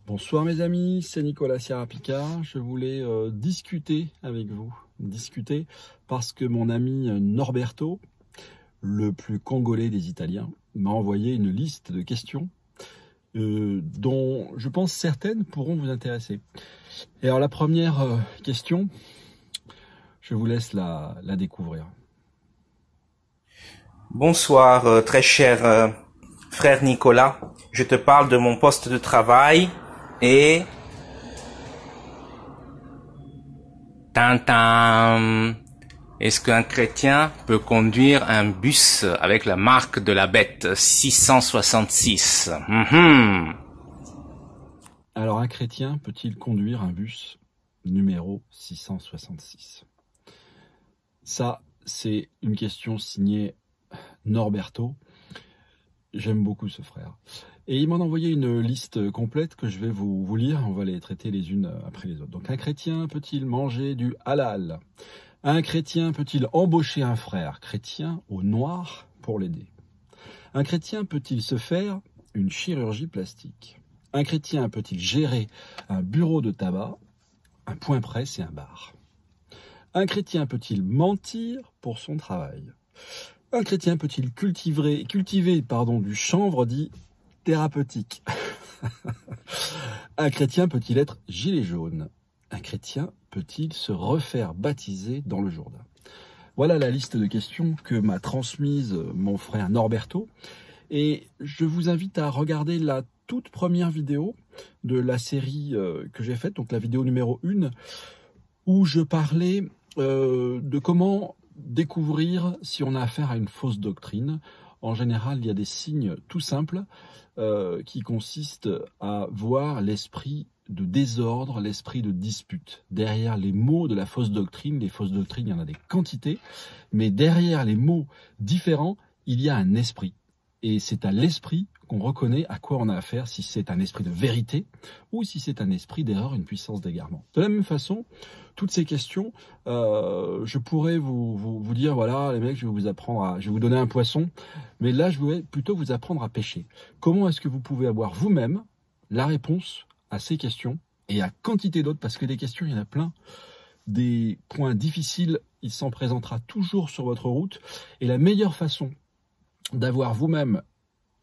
Bonsoir mes amis, c'est Nicolas Sierra-Picard. Je voulais discuter avec vous, parce que mon ami Norberto, le plus congolais des Italiens, m'a envoyé une liste de questions dont je pense certaines pourront vous intéresser. Et alors la première question, je vous laisse la découvrir. Bonsoir, très cher frère Nicolas. Je te parle de mon poste de travail et... Tintin. Est-ce qu'un chrétien peut conduire un bus avec la marque de la bête 666? Alors un chrétien peut-il conduire un bus numéro 666? Ça, c'est une question signée Norberto. J'aime beaucoup ce frère. Et il m'en a envoyé une liste complète que je vais vous lire. On va les traiter les unes après les autres. Donc, un chrétien peut-il manger du halal? Un chrétien peut-il embaucher un frère chrétien au noir pour l'aider? Un chrétien peut-il se faire une chirurgie plastique? Un chrétien peut-il gérer un bureau de tabac, un point presse et un bar? Un chrétien peut-il mentir pour son travail? Un chrétien peut-il cultiver du chanvre dit thérapeutique? Un chrétien peut-il être gilet jaune? Un chrétien peut-il se refaire baptiser dans le Jourdain? Voilà la liste de questions que m'a transmise mon frère Norberto. Et je vous invite à regarder la toute première vidéo de la série que j'ai faite, donc la vidéo numéro 1, où je parlais de comment découvrir si on a affaire à une fausse doctrine. En général, il y a des signes tout simples qui consistent à voir l'esprit de désordre, l'esprit de dispute. Derrière les mots de la fausse doctrine, les fausses doctrines, il y en a des quantités, mais derrière les mots différents, il y a un esprit. Et c'est à l'esprit qu'on reconnaît à quoi on a affaire, si c'est un esprit de vérité ou si c'est un esprit d'erreur, une puissance d'égarement. De la même façon, toutes ces questions, je pourrais vous dire, voilà, les mecs, je vais vous donner un poisson, mais là, je voulais plutôt vous apprendre à pêcher. Comment est-ce que vous pouvez avoir vous-même la réponse à ces questions et à quantité d'autres, parce que des questions, il y en a plein. Des points difficiles, il s'en présentera toujours sur votre route. Et la meilleure façon d'avoir vous-même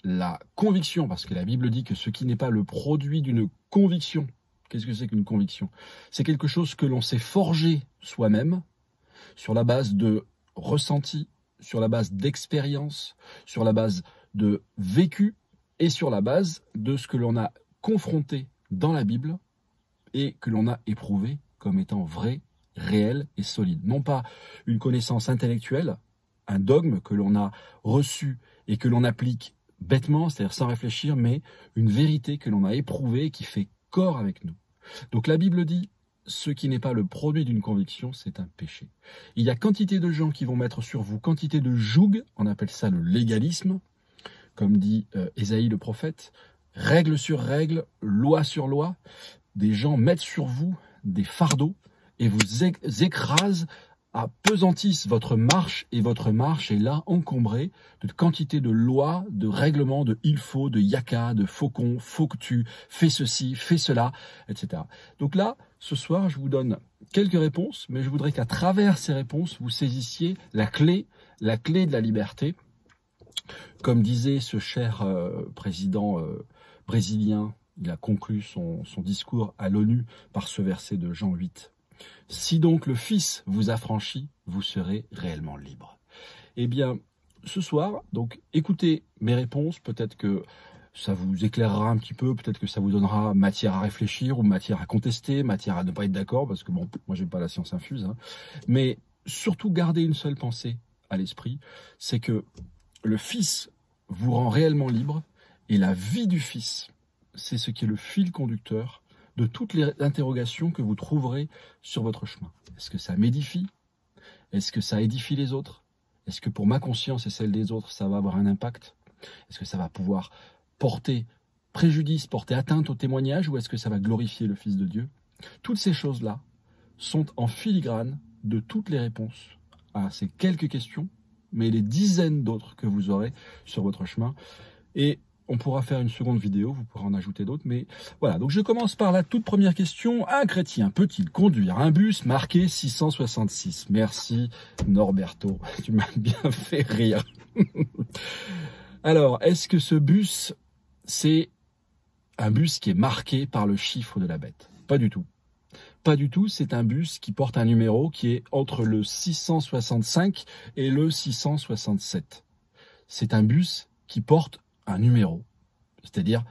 la conviction, parce que la Bible dit que ce qui n'est pas le produit d'une conviction, qu'est-ce que c'est qu'une conviction? C'est quelque chose que l'on s'est forgé soi-même, sur la base de ressenti, sur la base d'expérience, sur la base de vécu, et sur la base de ce que l'on a confronté dans la Bible, et que l'on a éprouvé comme étant vrai, réel et solide. Non pas une connaissance intellectuelle, un dogme que l'on a reçu et que l'on applique bêtement, c'est-à-dire sans réfléchir, mais une vérité que l'on a éprouvée et qui fait corps avec nous. Donc la Bible dit, ce qui n'est pas le produit d'une conviction, c'est un péché. Il y a quantité de gens qui vont mettre sur vous, quantité de joug, on appelle ça le légalisme, comme dit Ésaïe le prophète, règle sur règle, loi sur loi, des gens mettent sur vous des fardeaux et vous écrasent, apesantissent votre marche, et votre marche est là encombrée de quantité de lois, de règlements, de il faut, de yaka, de faucon, faut que tu fais ceci, fais cela, etc. Donc là, ce soir, je vous donne quelques réponses, mais je voudrais qu'à travers ces réponses, vous saisissiez la clé de la liberté. Comme disait ce cher président brésilien, il a conclu son discours à l'ONU par ce verset de Jean 8. Si donc le Fils vous affranchit, vous serez réellement libre. Eh bien, ce soir, donc, écoutez mes réponses. Peut-être que ça vous éclairera un petit peu, peut-être que ça vous donnera matière à réfléchir ou matière à contester, matière à ne pas être d'accord, parce que bon, moi j'aime pas la science infuse, hein. Mais surtout, gardez une seule pensée à l'esprit, c'est que le Fils vous rend réellement libre, et la vie du Fils, c'est ce qui est le fil conducteur de toutes les interrogations que vous trouverez sur votre chemin. Est-ce que ça m'édifie? Est-ce que ça édifie les autres? Est-ce que pour ma conscience et celle des autres, ça va avoir un impact? Est-ce que ça va pouvoir porter préjudice, porter atteinte au témoignage, ou est-ce que ça va glorifier le Fils de Dieu? Toutes ces choses-là sont en filigrane de toutes les réponses à ces quelques questions, mais les dizaines d'autres que vous aurez sur votre chemin. Et on pourra faire une seconde vidéo, vous pourrez en ajouter d'autres, mais voilà. Donc je commence par la toute première question. Un chrétien peut-il conduire un bus marqué 666? Merci Norberto, tu m'as bien fait rire. Alors, est-ce que ce bus, c'est un bus qui est marqué par le chiffre de la bête? Pas du tout. Pas du tout, c'est un bus qui porte un numéro qui est entre le 665 et le 667. C'est un bus qui porte un numéro, c'est-à-dire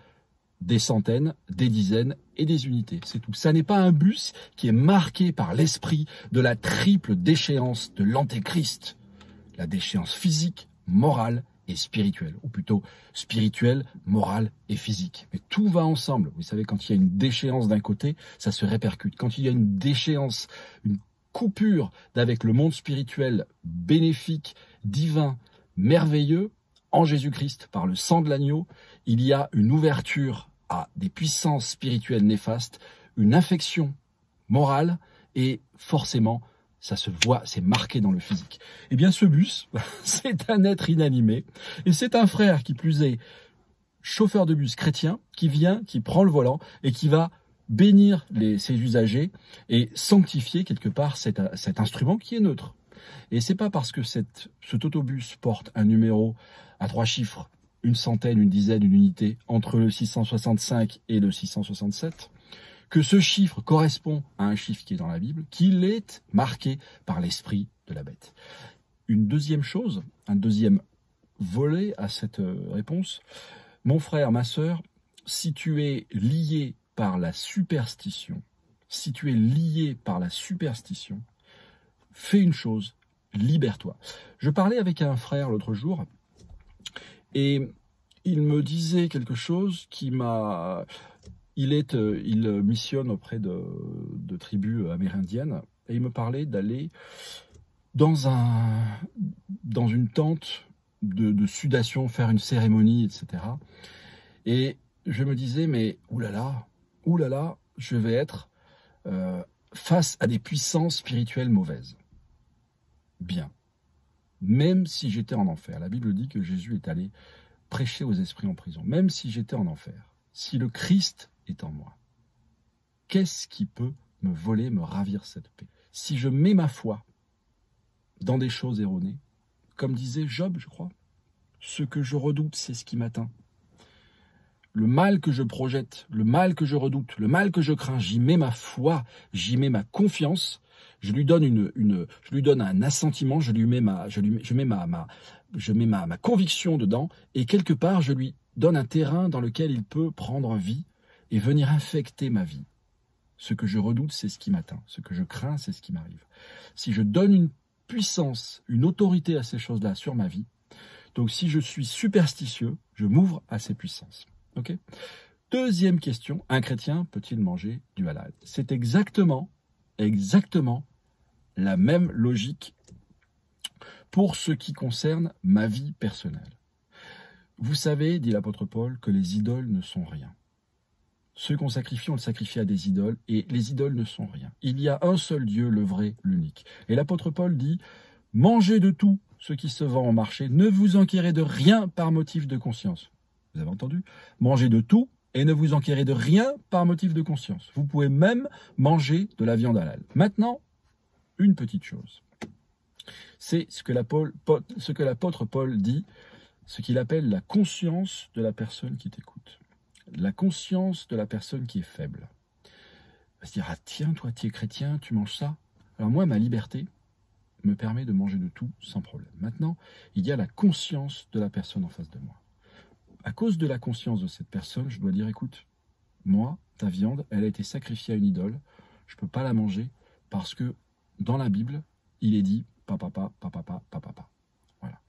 des centaines, des dizaines et des unités, c'est tout. Ça n'est pas un bus qui est marqué par l'esprit de la triple déchéance de l'antéchrist, la déchéance physique, morale et spirituelle, ou plutôt spirituelle, morale et physique. Mais tout va ensemble. Vous savez, quand il y a une déchéance d'un côté, ça se répercute. Quand il y a une déchéance, une coupure d'avec le monde spirituel bénéfique, divin, merveilleux, en Jésus-Christ, par le sang de l'agneau, il y a une ouverture à des puissances spirituelles néfastes, une infection morale, et forcément, ça se voit, c'est marqué dans le physique. Eh bien, ce bus, c'est un être inanimé, et c'est un frère, qui plus est, chauffeur de bus chrétien, qui vient, qui prend le volant, et qui va bénir ses usagers, et sanctifier quelque part cet instrument qui est neutre. Et c'est pas parce que cet autobus porte un numéro à 3 chiffres, une centaine, une dizaine, une unité, entre le 665 et le 667, que ce chiffre correspond à un chiffre qui est dans la Bible, qu'il est marqué par l'esprit de la bête. Une deuxième chose, un deuxième volet à cette réponse, mon frère, ma sœur, si tu es lié par la superstition, fais une chose, libère-toi. Je parlais avec un frère l'autre jour, et il me disait quelque chose qui m'a... Il missionne auprès de tribus amérindiennes, et il me parlait d'aller dans une tente de sudation, faire une cérémonie, etc. Et je me disais, mais oulala, je vais être face à des puissances spirituelles mauvaises. Bien. Même si j'étais en enfer, la Bible dit que Jésus est allé prêcher aux esprits en prison. Même si j'étais en enfer, si le Christ est en moi, qu'est-ce qui peut me voler, me ravir cette paix? Si je mets ma foi dans des choses erronées, comme disait Job, je crois, ce que je redoute, c'est ce qui m'atteint. Le mal que je projette, le mal que je redoute, le mal que je crains, j'y mets ma foi, j'y mets ma confiance, je lui donne je lui donne un assentiment, je mets ma conviction dedans, et quelque part je lui donne un terrain dans lequel il peut prendre vie et venir infecter ma vie. Ce que je redoute, c'est ce qui m'atteint. Ce que je crains, c'est ce qui m'arrive. Si je donne une puissance, une autorité à ces choses-là sur ma vie, donc si je suis superstitieux, je m'ouvre à ces puissances. Okay ? Deuxième question, un chrétien peut-il manger du halal? C'est exactement la même logique pour ce qui concerne ma vie personnelle. Vous savez, dit l'apôtre Paul, que les idoles ne sont rien. Ce qu'on sacrifie, on le sacrifie à des idoles, et les idoles ne sont rien. Il y a un seul Dieu, le vrai, l'unique. Et l'apôtre Paul dit, mangez de tout ce qui se vend au marché, ne vous enquérez de rien par motif de conscience. Vous avez entendu? Mangez de tout et ne vous enquérez de rien par motif de conscience. Vous pouvez même manger de la viande halal. Maintenant, une petite chose. C'est ce que l'apôtre Paul dit, ce qu'il appelle la conscience de la personne qui t'écoute. La conscience de la personne qui est faible. Il va se dire, ah tiens, toi tu es chrétien, tu manges ça. Alors moi, ma liberté me permet de manger de tout sans problème. Maintenant, il y a la conscience de la personne en face de moi. À cause de la conscience de cette personne, je dois dire, écoute, moi, ta viande, elle a été sacrifiée à une idole, je ne peux pas la manger parce que dans la Bible, il est dit, papa. Voilà.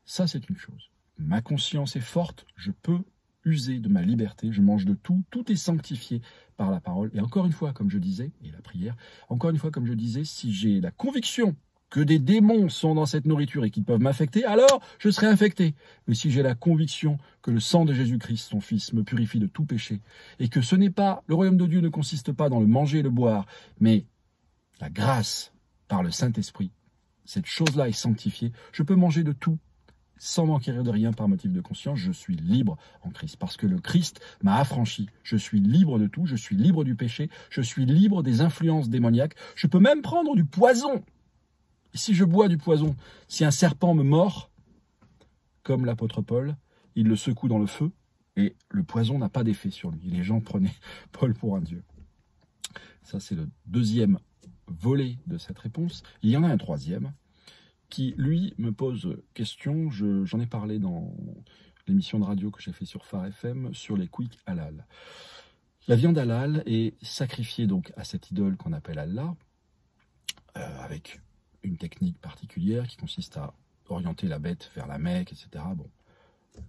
Ça, c'est une chose. Ma conscience est forte, je peux user de ma liberté, je mange de tout, tout est sanctifié par la parole. Et encore une fois, comme je disais, et la prière, encore une fois, comme je disais, si j'ai la conviction que des démons sont dans cette nourriture et qu'ils peuvent m'affecter, alors je serai infecté. Mais si j'ai la conviction que le sang de Jésus-Christ, son Fils, me purifie de tout péché, et que ce n'est pas, le royaume de Dieu ne consiste pas dans le manger et le boire, mais la grâce par le Saint-Esprit, cette chose-là est sanctifiée, je peux manger de tout, sans m'enquérir de rien par motif de conscience, je suis libre en Christ. Parce que le Christ m'a affranchi. Je suis libre de tout, je suis libre du péché, je suis libre des influences démoniaques. Je peux même prendre du poison. Et si je bois du poison, si un serpent me mord, comme l'apôtre Paul, il le secoue dans le feu et le poison n'a pas d'effet sur lui. Et les gens prenaient Paul pour un dieu. Ça, c'est le deuxième volet de cette réponse. Il y en a un troisième qui, lui, me pose question. J'en ai parlé dans l'émission de radio que j'ai fait sur Phare FM sur les quick halal. La viande halal est sacrifiée donc à cette idole qu'on appelle Allah, avec une technique particulière qui consiste à orienter la bête vers la Mecque, etc. Bon,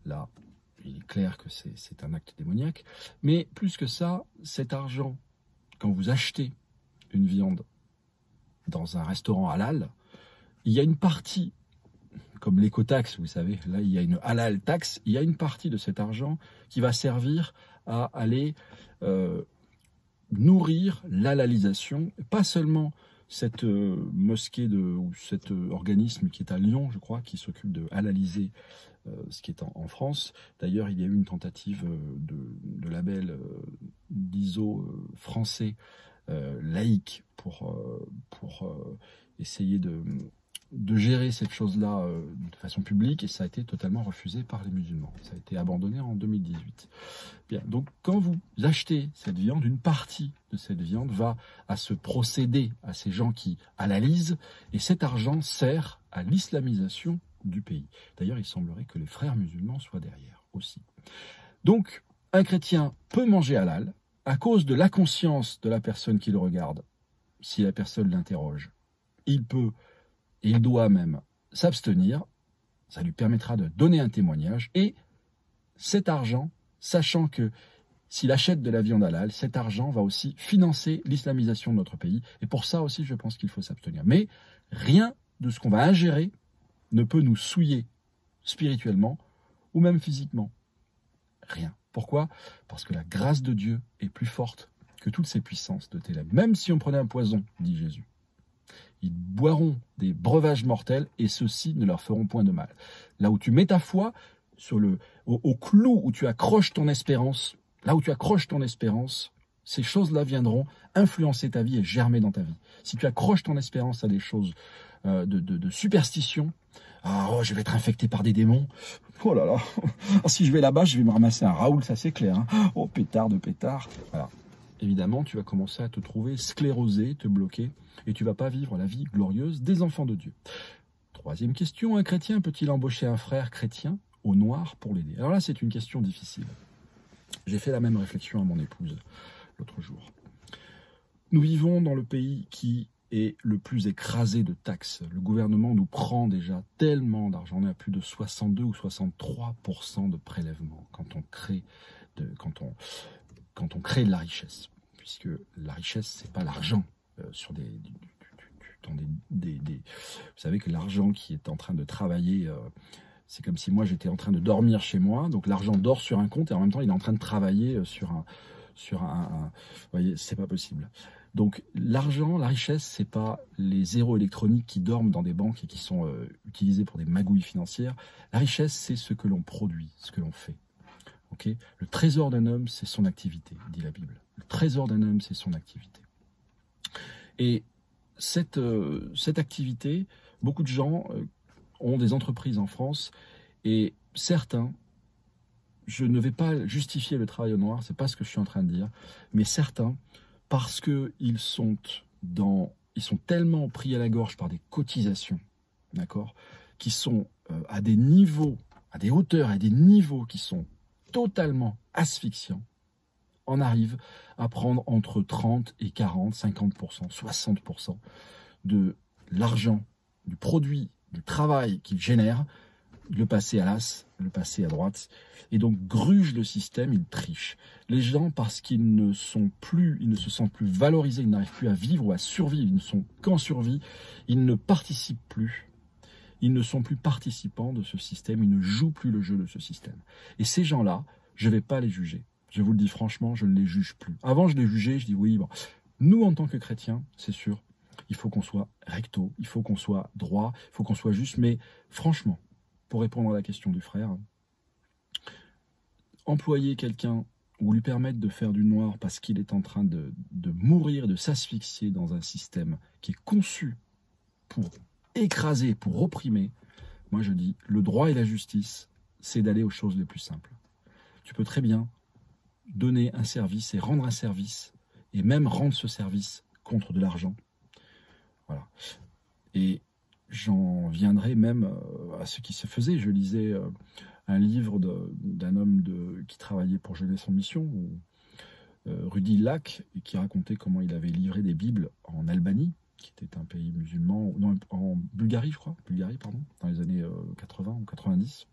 là, il est clair que c'est un acte démoniaque. Mais plus que ça, cet argent, quand vous achetez une viande dans un restaurant halal, il y a une partie, comme l'écotaxe, vous savez, là il y a une halal taxe, il y a une partie de cet argent qui va servir à aller nourrir l'halalisation, pas seulement cette mosquée ou cet organisme qui est à Lyon, je crois, qui s'occupe de halaliser ce qui est en France. D'ailleurs, il y a eu une tentative de label d'ISO français laïque pour essayer de gérer cette chose-là de façon publique, et ça a été totalement refusé par les musulmans. Ça a été abandonné en 2018. Bien, donc quand vous achetez cette viande, une partie de cette viande va à ce procédé, à ces gens qui halalisent, et cet argent sert à l'islamisation du pays. D'ailleurs, il semblerait que les frères musulmans soient derrière aussi. Donc, un chrétien peut manger halal à cause de la conscience de la personne qui le regarde. Si la personne l'interroge, il peut et il doit même s'abstenir. Ça lui permettra de donner un témoignage. Et cet argent, sachant que s'il achète de la viande halal, cet argent va aussi financer l'islamisation de notre pays. Et pour ça aussi, je pense qu'il faut s'abstenir. Mais rien de ce qu'on va ingérer ne peut nous souiller spirituellement ou même physiquement. Rien. Pourquoi? Parce que la grâce de Dieu est plus forte que toutes ces puissances de ténèbres. Même si on prenait un poison, dit Jésus, ils boiront des breuvages mortels et ceux-ci ne leur feront point de mal. Là où tu mets ta foi, au clou où tu accroches ton espérance, là où tu accroches ton espérance, ces choses-là viendront influencer ta vie et germer dans ta vie. Si tu accroches ton espérance à des choses de superstition, oh, je vais être infecté par des démons, oh là là, si je vais là-bas, je vais me ramasser un Raoul, ça c'est clair, hein. Oh, pétard de pétard, voilà. Évidemment, tu vas commencer à te trouver sclérosé, te bloquer, et tu ne vas pas vivre la vie glorieuse des enfants de Dieu. Troisième question, un chrétien peut-il embaucher un frère chrétien au noir pour l'aider? Alors là, c'est une question difficile. J'ai fait la même réflexion à mon épouse l'autre jour. Nous vivons dans le pays qui est le plus écrasé de taxes. Le gouvernement nous prend déjà tellement d'argent. On est à plus de 62 ou 63% de prélèvements quand on crée de la richesse, puisque la richesse, c'est pas l'argent sur vous savez que l'argent qui est en train de travailler, c'est comme si moi j'étais en train de dormir chez moi, donc l'argent dort sur un compte et en même temps il est en train de travailler sur un vous voyez, c'est pas possible. Donc l'argent, la richesse, c'est pas les zéros électroniques qui dorment dans des banques et qui sont utilisés pour des magouilles financières. La richesse, c'est ce que l'on produit, ce que l'on fait. Okay. Le trésor d'un homme, c'est son activité, dit la Bible. Le trésor d'un homme, c'est son activité. Et cette activité, beaucoup de gens ont des entreprises en France, et certains, je ne vais pas justifier le travail au noir, c'est pas ce que je suis en train de dire, mais certains, parce qu'ils sont tellement pris à la gorge par des cotisations, d'accord, qui sont à des niveaux, à des hauteurs, à des niveaux qui sont totalement asphyxiant, on arrive à prendre entre 30 et 40, 50%, 60% de l'argent, du produit, du travail qu'il génère, le passer à l'as, le passer à droite, et donc gruge le système, il triche. Les gens, parce qu'ils ne se sentent plus valorisés, ils n'arrivent plus à vivre ou à survivre, ils ne sont qu'en survie, ils ne participent plus. Ils ne sont plus participants de ce système, ils ne jouent plus le jeu de ce système. Et ces gens-là, je ne vais pas les juger. Je vous le dis franchement, je ne les juge plus. Avant, je les jugeais, je dis oui, bon. Nous, en tant que chrétiens, c'est sûr, il faut qu'on soit recto, il faut qu'on soit droit, il faut qu'on soit juste, mais franchement, pour répondre à la question du frère, employer quelqu'un ou lui permettre de faire du noir parce qu'il est en train de mourir, de s'asphyxier dans un système qui est conçu pour écraser, pour opprimer, moi je dis, le droit et la justice, c'est d'aller aux choses les plus simples. Tu peux très bien donner un service et rendre un service, et même rendre ce service contre de l'argent. Voilà. Et j'en viendrai même à ce qui se faisait. Je lisais un livre d'un homme qui travaillait pour Jeunesse en Mission, Rudy Lack, et qui racontait comment il avait livré des Bibles en Albanie, qui était un pays musulman, non, en Bulgarie, je crois, dans les années 80 ou 90.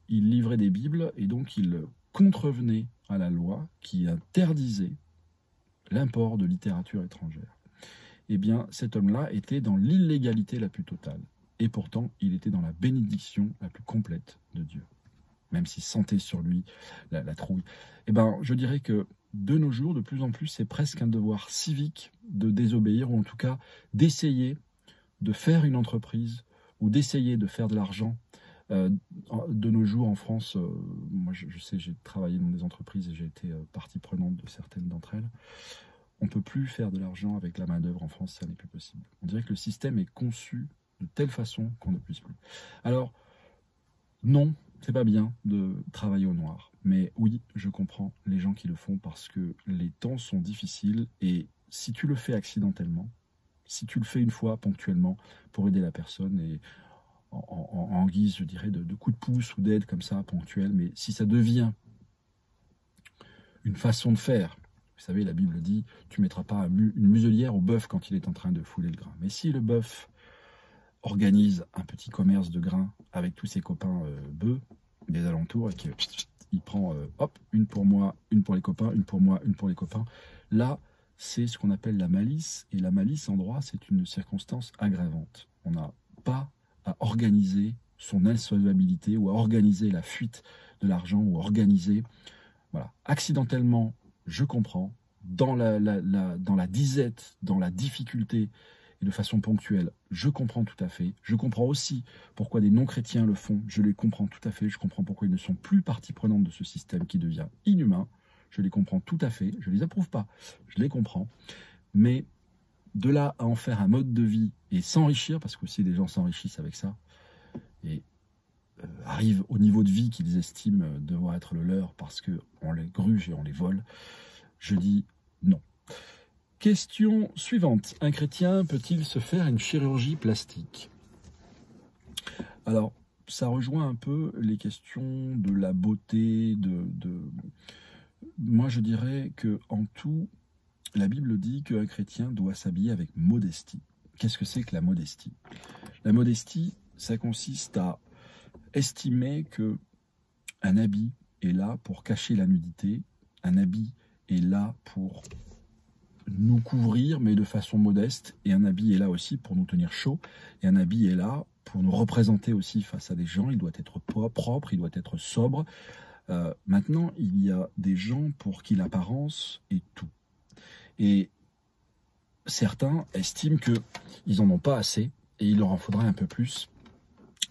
Il livrait des Bibles et donc il contrevenait à la loi qui interdisait l'import de littérature étrangère. Eh bien, cet homme-là était dans l'illégalité la plus totale. Et pourtant, il était dans la bénédiction la plus complète de Dieu. Même s'il sentait sur lui la trouille. Eh bien, je dirais que de nos jours, de plus en plus, c'est presque un devoir civique de désobéir, ou en tout cas d'essayer de faire une entreprise, ou d'essayer de faire de l'argent. De nos jours en France, moi je sais, j'ai travaillé dans des entreprises et j'ai été partie prenante de certaines d'entre elles. On ne peut plus faire de l'argent avec la main-d'œuvre en France, ça n'est plus possible. On dirait que le système est conçu de telle façon qu'on ne puisse plus. Alors, non, c'est pas bien de travailler au noir. Mais oui, je comprends les gens qui le font parce que les temps sont difficiles et si tu le fais accidentellement, si tu le fais une fois ponctuellement pour aider la personne et en guise, je dirais, de coup de pouce ou d'aide comme ça, ponctuelle, mais si ça devient une façon de faire, vous savez, la Bible dit, tu ne mettras pas une muselière au bœuf quand il est en train de fouler le grain. Mais si le bœuf organise un petit commerce de grains avec tous ses copains bœufs des alentours et qu'il prend, hop, une pour moi, une pour les copains, une pour moi, une pour les copains, là, c'est ce qu'on appelle la malice, et la malice en droit, c'est une circonstance aggravante. On n'a pas à organiser son insolvabilité ou à organiser la fuite de l'argent ou à organiser, voilà, accidentellement, je comprends, dans la disette, dans la difficulté et de façon ponctuelle, je comprends tout à fait. Je comprends aussi pourquoi des non-chrétiens le font, je les comprends tout à fait. Je comprends pourquoi ils ne sont plus partie prenante de ce système qui devient inhumain. Je les comprends tout à fait, je ne les approuve pas, je les comprends. Mais de là à en faire un mode de vie et s'enrichir, parce que aussi des gens s'enrichissent avec ça, et arrivent au niveau de vie qu'ils estiment devoir être le leur parce qu'on les gruge et on les vole, je dis non. Question suivante. Un chrétien peut-il se faire une chirurgie plastique? Alors, ça rejoint un peu les questions de la beauté, Moi, je dirais qu'en tout, la Bible dit qu'un chrétien doit s'habiller avec modestie. Qu'est-ce que c'est que la modestie? La modestie, ça consiste à estimer que un habit est là pour cacher la nudité, un habit est là pour nous couvrir, mais de façon modeste, et un habit est là aussi pour nous tenir chaud, et un habit est là pour nous représenter aussi face à des gens. Il doit être propre, il doit être sobre. Maintenant, il y a des gens pour qui l'apparence est tout. Et certains estiment qu'ils n'en ont pas assez et il leur en faudrait un peu plus.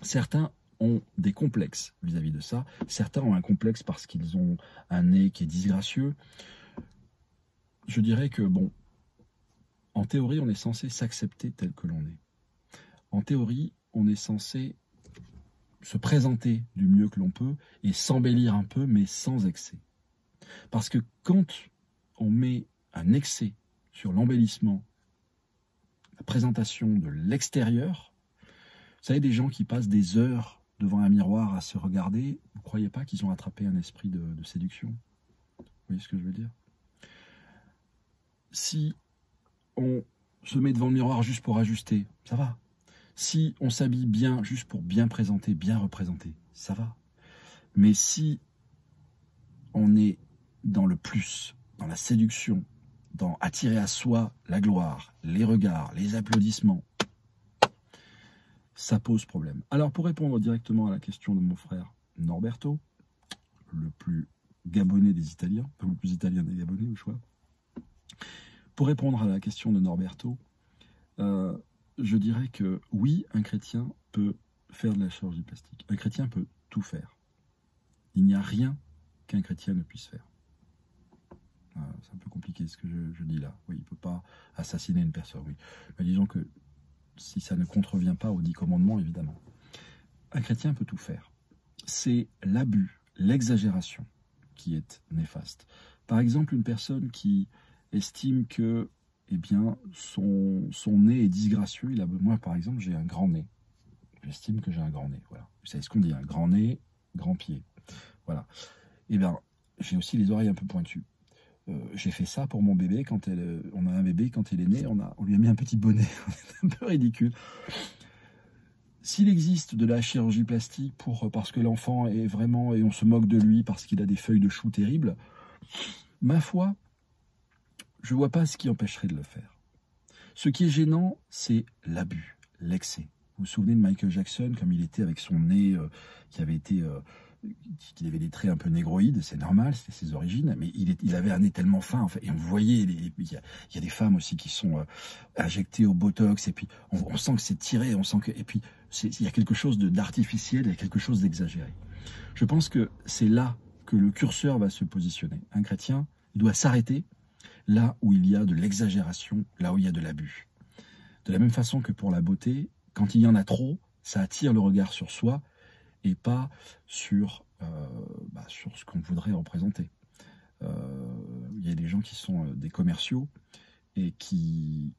Certains ont des complexes vis-à-vis de ça. Certains ont un complexe parce qu'ils ont un nez qui est disgracieux. Je dirais que, bon, en théorie, on est censé s'accepter tel que l'on est. En théorie, on est censé se présenter du mieux que l'on peut et s'embellir un peu, mais sans excès. Parce que quand on met un excès sur l'embellissement, la présentation de l'extérieur, vous savez, des gens qui passent des heures devant un miroir à se regarder, vous ne croyez pas qu'ils ont attrapé un esprit de séduction? Vous voyez ce que je veux dire? Si on se met devant le miroir juste pour ajuster, ça va. Si on s'habille bien juste pour bien présenter, bien représenter, ça va. Mais si on est dans le plus, dans la séduction, dans attirer à soi la gloire, les regards, les applaudissements, ça pose problème. Alors pour répondre directement à la question de mon frère Norberto, le plus gabonais des Italiens, le plus italien des Gabonais au choix, pour répondre à la question de Norberto, je dirais que oui, un chrétien peut faire de la chirurgie plastique. Un chrétien peut tout faire. Il n'y a rien qu'un chrétien ne puisse faire. C'est un peu compliqué ce que je dis là. Oui, il ne peut pas assassiner une personne, oui. Mais disons que si ça ne contrevient pas aux 10 commandements, évidemment. Un chrétien peut tout faire. C'est l'abus, l'exagération qui est néfaste. Par exemple, une personne qui estime que eh bien, son nez est disgracieux. Moi, par exemple, j'ai un grand nez. J'estime que j'ai un grand nez. Voilà. Vous savez ce qu'on dit, un grand nez, grand pied. Voilà. Eh bien, j'ai aussi les oreilles un peu pointues. J'ai fait ça pour mon bébé. On a un bébé, quand il est né, on lui a mis un petit bonnet. C'est un peu ridicule. S'il existe de la chirurgie plastique parce que l'enfant est vraiment, et on se moque de lui parce qu'il a des feuilles de chou terribles, ma foi, je ne vois pas ce qui empêcherait de le faire. Ce qui est gênant, c'est l'abus, l'excès. Vous vous souvenez de Michael Jackson, comme il était avec son nez qui avait des traits un peu négroïdes, c'est normal, c'était ses origines, mais il avait un nez tellement fin, en fait, et on voyait, il y a des femmes aussi qui sont injectées au botox, et puis on sent que c'est tiré, et puis il y a quelque chose d'artificiel, il y a quelque chose d'exagéré. Je pense que c'est là que le curseur va se positionner. Un chrétien, il doit s'arrêter là où il y a de l'exagération, là où il y a de l'abus. De la même façon que pour la beauté, quand il y en a trop, ça attire le regard sur soi et pas sur ce qu'on voudrait représenter. Il y a des gens qui sont des commerciaux et qui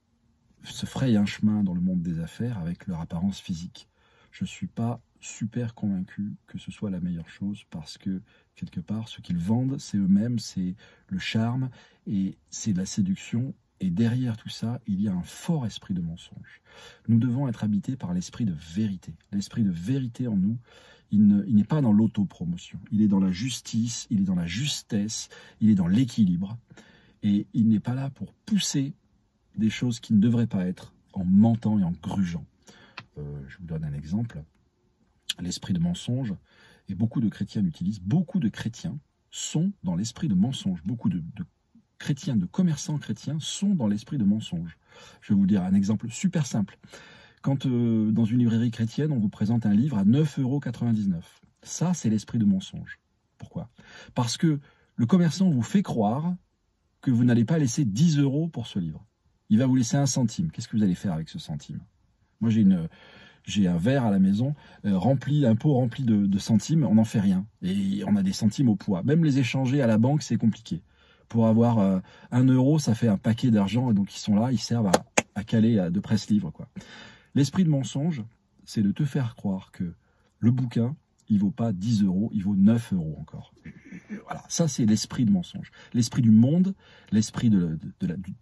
se frayent un chemin dans le monde des affaires avec leur apparence physique. Je ne suis pas super convaincu que ce soit la meilleure chose parce que, quelque part, ce qu'ils vendent, c'est eux-mêmes, c'est le charme et c'est la séduction. Et derrière tout ça, il y a un fort esprit de mensonge. Nous devons être habités par l'esprit de vérité. L'esprit de vérité en nous, il n'est pas dans l'autopromotion. Il est dans la justice, il est dans la justesse, il est dans l'équilibre. Et il n'est pas là pour pousser des choses qui ne devraient pas être en mentant et en grugeant. Je vous donne un exemple. L'esprit de mensonge, et beaucoup de chrétiens l'utilisent, beaucoup de chrétiens sont dans l'esprit de mensonge. Beaucoup de chrétiens, de commerçants chrétiens sont dans l'esprit de mensonge. Je vais vous dire un exemple super simple. Quand dans une librairie chrétienne, on vous présente un livre à 9,99 €, ça c'est l'esprit de mensonge. Pourquoi? Parce que le commerçant vous fait croire que vous n'allez pas laisser 10 € pour ce livre. Il va vous laisser 1 centime. Qu'est-ce que vous allez faire avec ce centime? Moi j'ai un verre à la maison, un pot rempli de centimes, on n'en fait rien. Et on a des centimes au poids. Même les échanger à la banque, c'est compliqué. Pour avoir 1 €, ça fait un paquet d'argent, et donc ils sont là, ils servent à caler de presse-livre, quoi. L'esprit de mensonge, c'est de te faire croire que le bouquin, il vaut pas 10 €, il vaut 9 € encore. Voilà, ça c'est l'esprit de mensonge. L'esprit du monde, l'esprit de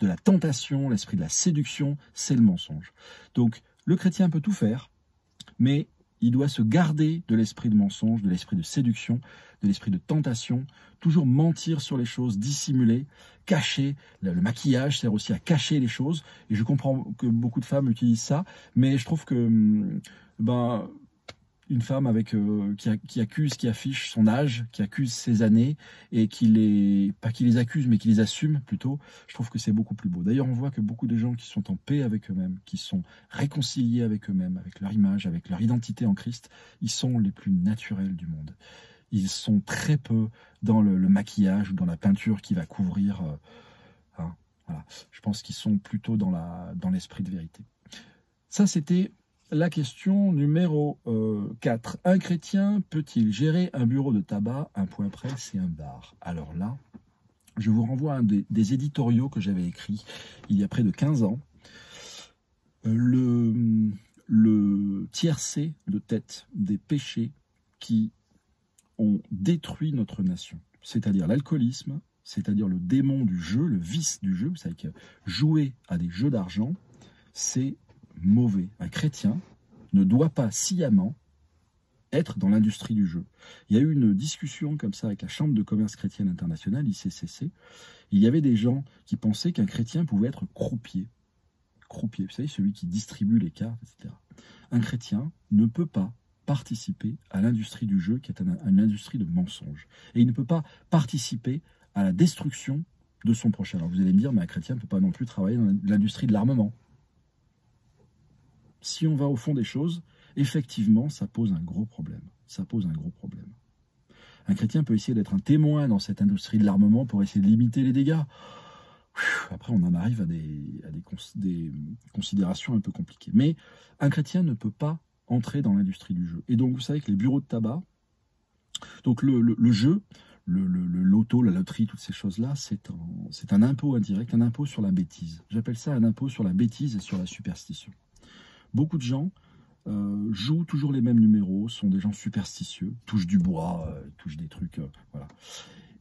la tentation, l'esprit de la séduction, c'est le mensonge. Donc le chrétien peut tout faire, mais il doit se garder de l'esprit de mensonge, de l'esprit de séduction, de l'esprit de tentation, toujours mentir sur les choses, dissimuler, cacher. Le maquillage sert aussi à cacher les choses, et je comprends que beaucoup de femmes utilisent ça, mais je trouve que une femme qui accuse, qui affiche son âge, qui accuse ses années, et pas qui les accuse, mais qui les assume plutôt, je trouve que c'est beaucoup plus beau. D'ailleurs, on voit que beaucoup de gens qui sont en paix avec eux-mêmes, qui sont réconciliés avec eux-mêmes, avec leur image, avec leur identité en Christ, ils sont les plus naturels du monde. Ils sont très peu dans le maquillage ou dans la peinture qui va couvrir. Voilà. Je pense qu'ils sont plutôt dans l'esprit de vérité. Ça, c'était la question numéro 4. Un chrétien peut-il gérer un bureau de tabac, un point presse et un bar? Alors là, je vous renvoie à un des éditoriaux que j'avais écrit il y a près de 15 ans. Le tiercé de tête des péchés qui ont détruit notre nation. C'est-à-dire l'alcoolisme, c'est-à-dire le démon du jeu, le vice du jeu. Vous savez que jouer à des jeux d'argent, c'est mauvais. Un chrétien ne doit pas sciemment être dans l'industrie du jeu. Il y a eu une discussion comme ça avec la Chambre de commerce chrétienne internationale, ICCC. Il y avait des gens qui pensaient qu'un chrétien pouvait être croupier. Croupier, vous savez, celui qui distribue les cartes, etc. Un chrétien ne peut pas participer à l'industrie du jeu, qui est une industrie de mensonges. Et il ne peut pas participer à la destruction de son prochain. Alors vous allez me dire, mais un chrétien ne peut pas non plus travailler dans l'industrie de l'armement. Si on va au fond des choses, effectivement, ça pose un gros problème. Ça pose un gros problème. Un chrétien peut essayer d'être un témoin dans cette industrie de l'armement pour essayer de limiter les dégâts. Après, on en arrive à des considérations un peu compliquées. Mais un chrétien ne peut pas entrer dans l'industrie du jeu. Et donc, vous savez que les bureaux de tabac, donc le jeu, le loto, la loterie, toutes ces choses-là, c'est un impôt indirect, un impôt sur la bêtise. J'appelle ça un impôt sur la bêtise et sur la superstition. Beaucoup de gens jouent toujours les mêmes numéros, sont des gens superstitieux, touchent du bois, touchent des trucs, voilà.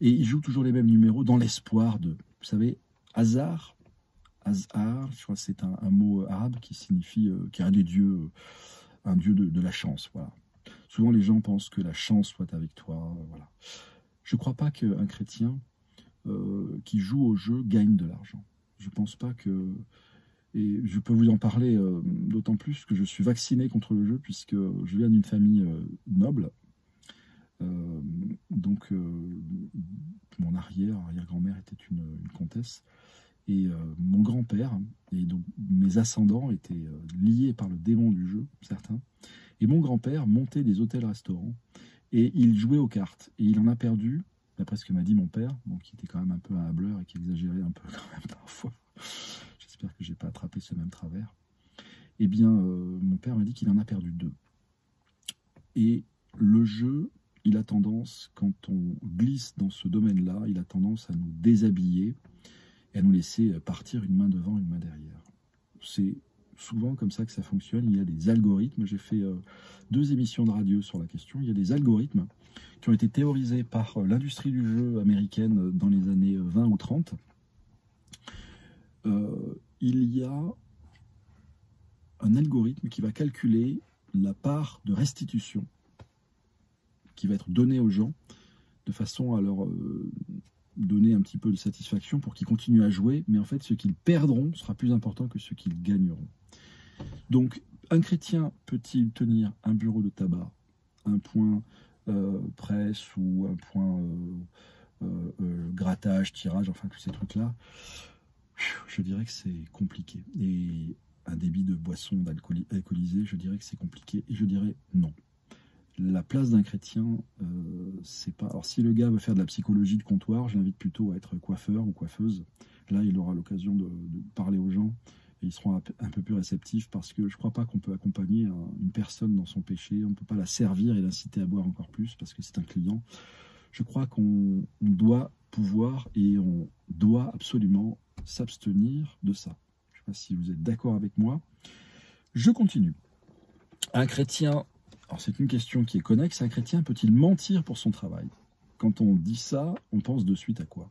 Et ils jouent toujours les mêmes numéros dans l'espoir de, vous savez, hasard, je crois que c'est un mot arabe qui signifie, qui est un des dieux, un dieu de la chance, voilà. Souvent les gens pensent que la chance soit avec toi, voilà. Je ne crois pas qu'un chrétien qui joue au jeu gagne de l'argent. Je ne pense pas que... Et je peux vous en parler d'autant plus que je suis vacciné contre le jeu, puisque je viens d'une famille noble. Donc, mon arrière-grand-mère était une comtesse. Et mon grand-père, et donc mes ascendants étaient liés par le démon du jeu, certains. Et mon grand-père montait des hôtels-restaurants, et il jouait aux cartes. Et il en a perdu, d'après ce que m'a dit mon père, donc qui était quand même un peu un hableur et qui exagérait un peu quand même parfois. J'espère que je n'ai pas attrapé ce même travers. Eh bien, mon père m'a dit qu'il en a perdu 2. Et le jeu, il a tendance, quand on glisse dans ce domaine-là, il a tendance à nous déshabiller et à nous laisser partir une main devant, une main derrière. C'est souvent comme ça que ça fonctionne. Il y a des algorithmes. J'ai fait 2 émissions de radio sur la question. Il y a des algorithmes qui ont été théorisés par l'industrie du jeu américaine dans les années 20 ou 30. Il y a un algorithme qui va calculer la part de restitution qui va être donnée aux gens de façon à leur donner un petit peu de satisfaction pour qu'ils continuent à jouer, mais en fait ce qu'ils perdront sera plus important que ce qu'ils gagneront. Donc un chrétien peut-il tenir un bureau de tabac, un point presse ou un point grattage, tirage, enfin tous ces trucs-là? Je dirais que c'est compliqué. Et un débit de boisson alcoolisée, je dirais que c'est compliqué. Et je dirais non. La place d'un chrétien, c'est pas... Alors si le gars veut faire de la psychologie de comptoir, je l'invite plutôt à être coiffeur ou coiffeuse. Là, il aura l'occasion de parler aux gens et ils seront un peu plus réceptifs, parce que je ne crois pas qu'on peut accompagner une personne dans son péché. On ne peut pas la servir et l'inciter à boire encore plus parce que c'est un client. Je crois qu'on doit pouvoir et on doit absolument s'abstenir de ça. Je ne sais pas si vous êtes d'accord avec moi. Je continue. Un chrétien, alors c'est une question qui est connexe, un chrétien peut-il mentir pour son travail? Quand on dit ça, on pense de suite à quoi?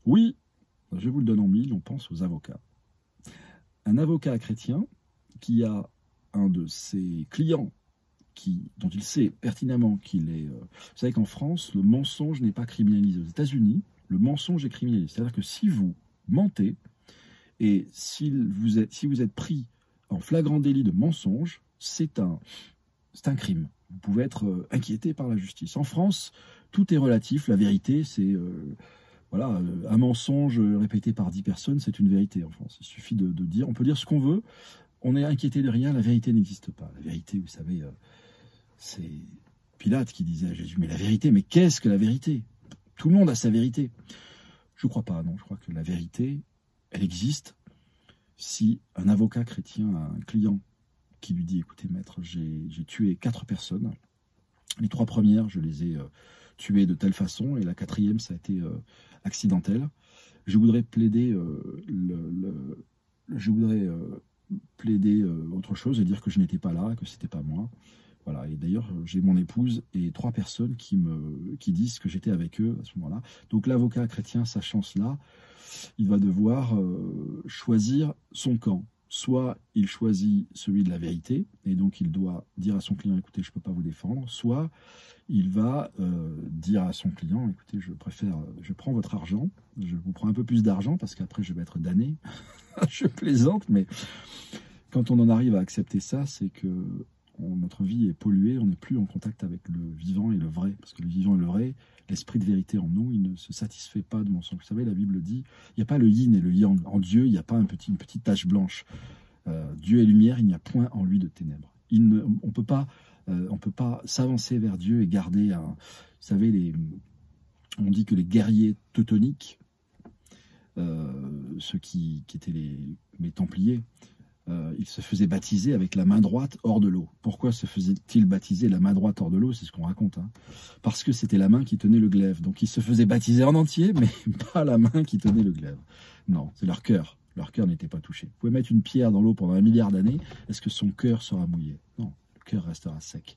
Oui, je vous le donne en mille, on pense aux avocats. Un avocat chrétien qui a un de ses clients dont il sait pertinemment qu'il est... vous savez qu'en France, le mensonge n'est pas criminalisé. Aux États-Unis, le mensonge est criminalisé. C'est-à-dire que si vous mentez, et si vous êtes pris en flagrant délit de mensonge, c'est un crime. Vous pouvez être inquiété par la justice. En France, tout est relatif. La vérité, c'est... voilà, un mensonge répété par 10 personnes, c'est une vérité en France. Il suffit de dire... On peut dire ce qu'on veut. On n'est inquiété de rien. La vérité n'existe pas. La vérité, vous savez... c'est Pilate qui disait à Jésus, mais la vérité, mais qu'est-ce que la vérité? Tout le monde a sa vérité. Je ne crois pas, non. Je crois que la vérité, elle existe si un avocat chrétien a un client qui lui dit, écoutez maître, j'ai tué 4 personnes. Les 3 premières, je les ai tuées de telle façon, et la 4e, ça a été accidentel. Je voudrais plaider plaider autre chose et dire que je n'étais pas là, que c'était pas moi. Voilà, et d'ailleurs, j'ai mon épouse et 3 personnes qui disent que j'étais avec eux à ce moment-là. Donc l'avocat chrétien, sachant cela, il va devoir choisir son camp. Soit il choisit celui de la vérité, et donc il doit dire à son client, écoutez, je ne peux pas vous défendre. Soit il va dire à son client, écoutez, je prends votre argent, je vous prends un peu plus d'argent, parce qu'après je vais être damné. Je plaisante, mais quand on en arrive à accepter ça, c'est que notre vie est polluée, on n'est plus en contact avec le vivant et le vrai. Parce que le vivant et le vrai, l'esprit de vérité en nous, il ne se satisfait pas de mensonge. Vous savez, la Bible dit, il n'y a pas le yin et le yang. En Dieu, il n'y a pas une petite tache blanche. Dieu est lumière, il n'y a point en lui de ténèbres. on peut pas s'avancer vers Dieu et garder un... Vous savez, on dit que les guerriers teutoniques, ceux qui étaient les Templiers, ils se faisaient baptiser avec la main droite hors de l'eau. Pourquoi se faisait-il baptiser la main droite hors de l'eau? C'est ce qu'on raconte. Hein. Parce que c'était la main qui tenait le glaive. Donc ils se faisaient baptiser en entier, mais pas la main qui tenait le glaive. Non, c'est leur cœur. Leur cœur n'était pas touché. Vous pouvez mettre une pierre dans l'eau pendant 1 milliard d'années, est-ce que son cœur sera mouillé? Non, le cœur restera sec.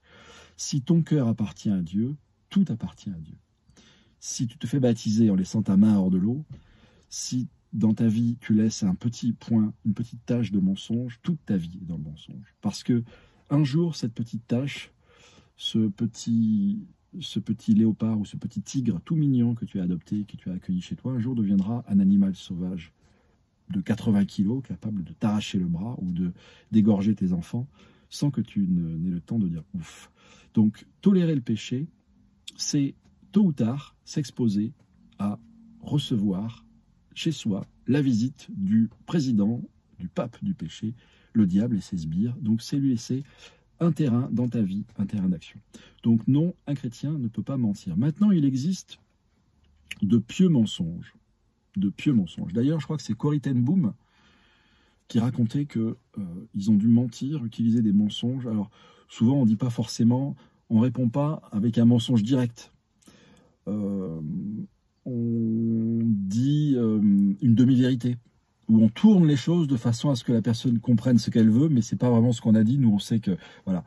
Si ton cœur appartient à Dieu, tout appartient à Dieu. Si tu te fais baptiser en laissant ta main hors de l'eau, si dans ta vie tu laisses un petit point, une petite tache de mensonge, toute ta vie est dans le mensonge. Parce que un jour, cette petite tache, ce petit léopard ou ce petit tigre tout mignon que tu as adopté, que tu as accueilli chez toi, un jour deviendra un animal sauvage de 80 kilos, capable de t'arracher le bras ou de d'égorger tes enfants sans que tu n'aies le temps de dire ouf. Donc, tolérer le péché, c'est tôt ou tard s'exposer à recevoir chez soi la visite du président, du pape du péché, le diable et ses sbires. Donc, c'est lui laisser un terrain dans ta vie, un terrain d'action. Donc, non, un chrétien ne peut pas mentir. Maintenant, il existe de pieux mensonges. De pieux mensonges. D'ailleurs, je crois que c'est Corrie ten Boom qui racontait qu'ils ont dû mentir, utiliser des mensonges. Alors, souvent, on ne dit pas forcément, on ne répond pas avec un mensonge direct. On dit une demi-vérité, où on tourne les choses de façon à ce que la personne comprenne ce qu'elle veut, mais ce n'est pas vraiment ce qu'on a dit. Nous, on sait que... Voilà.